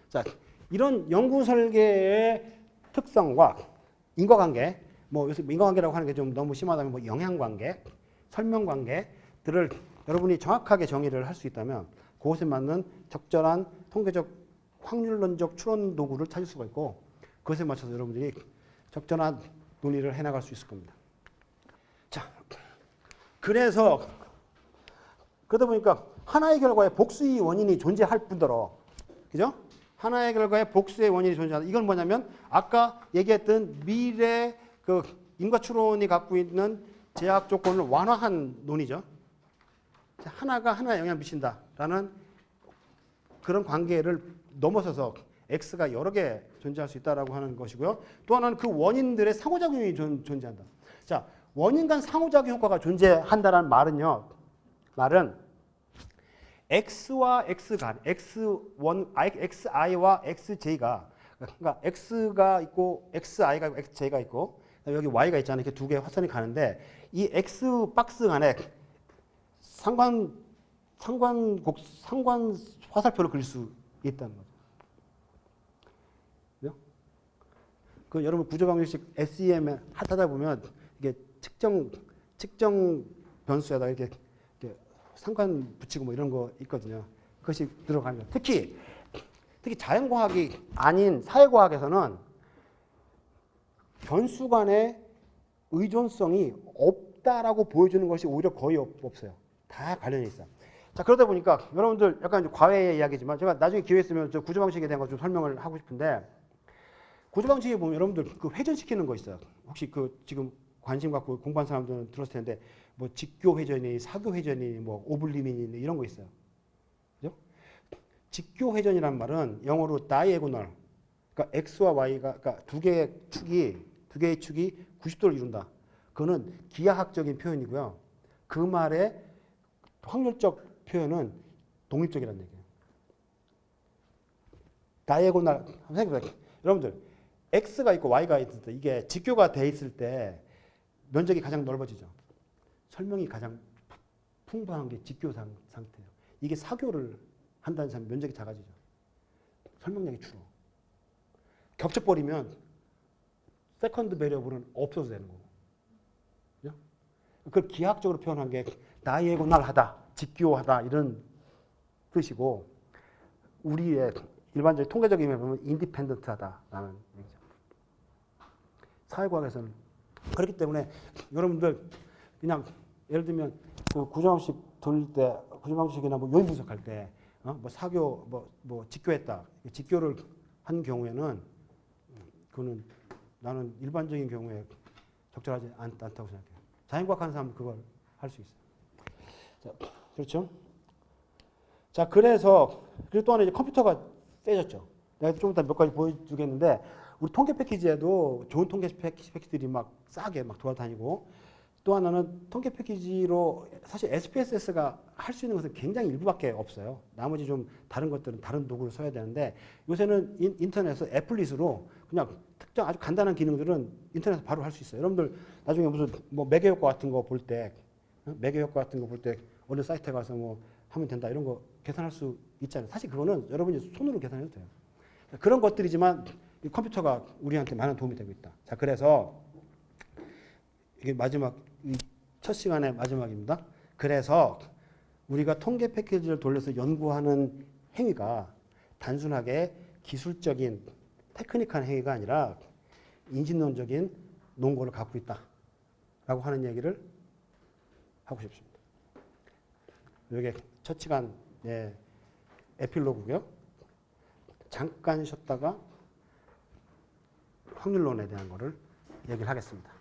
자, 이런 연구 설계의 특성과 인과관계, 요새 인과관계라고 하는 게 좀 너무 심하다면 영향관계, 설명관계들을 여러분이 정확하게 정의를 할 수 있다면 그것에 맞는 적절한 통계적 확률론적 추론 도구를 찾을 수가 있고 그것에 맞춰서 여러분들이 적절한 논리를 해나갈 수 있을 겁니다. 자, 그래서 그러다 보니까 하나의 결과에 복수의 원인이 존재할 뿐더러, 그죠? 하나의 결과에 복수의 원인이 존재한다. 이건 뭐냐면 아까 얘기했던 미래 그 인과 추론이 갖고 있는 제약 조건을 완화한 논이죠. 하나가 하나에 영향을 미친다라는 그런 관계를 넘어서서 X가 여러 개 존재할 수 있다라고 하는 것이고요. 또 하나는 그 원인들의 상호작용이 존재한다. 자, 원인 간 상호작용 효과가 존재한다는 말은 X와 X 간, Xi와 Xj가 그러니까 x가 있고 xi가 있고 xj가 있고 여기 y가 있잖아요. 이렇게 두 개의 화선이 가는데 이 x 박스 안에 상관 화살표를 그릴 수 있다는 거죠. 그죠? 그 여러분 구조 방정식 SEM 하다 보면 이게 측정 변수에다 이렇게 상관 붙이고 뭐 이런 거 있거든요. 그것이 들어가는 거예요. 특히 자연과학이 아닌 사회과학에서는 변수 간의 의존성이 없다라고 보여주는 것이 오히려 거의 없어요. 다 관련이 있어요. 자, 그러다 보니까 여러분들 약간 좀 과외의 이야기지만 제가 나중에 기회 있으면 저 구조 방식에 대한 거 좀 설명을 하고 싶은데 구조 방식에 보면 여러분들 그 회전시키는 거 있어요. 혹시 그 지금 관심 갖고 공부한 사람들은 들었을 텐데 뭐 직교 회전이, 사교 회전이, 뭐 오블리민이 이런 거 있어요. 그죠? 직교 회전이란 말은 영어로 diagonal. 그러니까 x와 y가 그러니까 두 개의 축이 90도를 이룬다. 그거는 기하학적인 표현이고요. 그 말의 확률적 표현은 독립적이라는 얘기예요. 다이애고날 한번 생각해보세요. 여러분들 x가 있고 y가 있을 때 이게 직교가 돼 있을 때 면적이 가장 넓어지죠. 설명이 가장 풍부한 게 직교 상태예요. 이게 사교를 한다는 사람 면적이 작아지죠. 설명량이 줄어. 겹쳐버리면 세컨드 베리어블은 없어도 되는 거고. 그죠? 그걸 기하학적으로 표현한 게 다이애고날하다, 직교하다 이런 뜻이고 우리의 일반적인 통계적인 의미를 보면 인디펜던트하다라는 얘기죠. 사회과학에서는 그렇기 때문에 여러분들 그냥 예를 들면 그 구조방식 돌릴 때 구조방식이나 뭐 요인 분석할 때 뭐 사교 뭐 직교했다 직교를 한 경우에는 그거는 나는 일반적인 경우에 적절하지 않다고 생각해요. 자연과학 하는 사람은 그걸 할 수 있어요. 자, 그렇죠? 자, 그래서 그리고 또 하나 이제 컴퓨터가 세졌죠. 내가 좀 이따 몇 가지 보여주겠는데 우리 통계 패키지에도 좋은 통계 패키지들이 막 싸게 막 돌아다니고 또 하나는 통계 패키지로 사실 SPSS가 할 수 있는 것은 굉장히 일부밖에 없어요. 나머지 좀 다른 것들은 다른 도구를 써야 되는데 요새는 인터넷에서 애플릿으로 그냥 특정 아주 간단한 기능들은 인터넷에서 바로 할 수 있어요. 여러분들 나중에 무슨 뭐 매개 효과 같은 거 볼 때 어느 사이트에 가서 뭐 하면 된다 이런 거 계산할 수 있잖아요. 사실 그거는 여러분이 손으로 계산해도 돼요. 그런 것들이지만 이 컴퓨터가 우리한테 많은 도움이 되고 있다. 자, 그래서 이게 마지막 첫 시간의 마지막입니다. 그래서 우리가 통계 패키지를 돌려서 연구하는 행위가 단순하게 기술적인 테크닉한 행위가 아니라 인진론적인 논거를 갖고 있다라고 하는 얘기를 하고 싶습니다. 이게 첫 시간의 에필로그고요. 잠깐 쉬었다가 확률론에 대한 거를 얘기를 하겠습니다.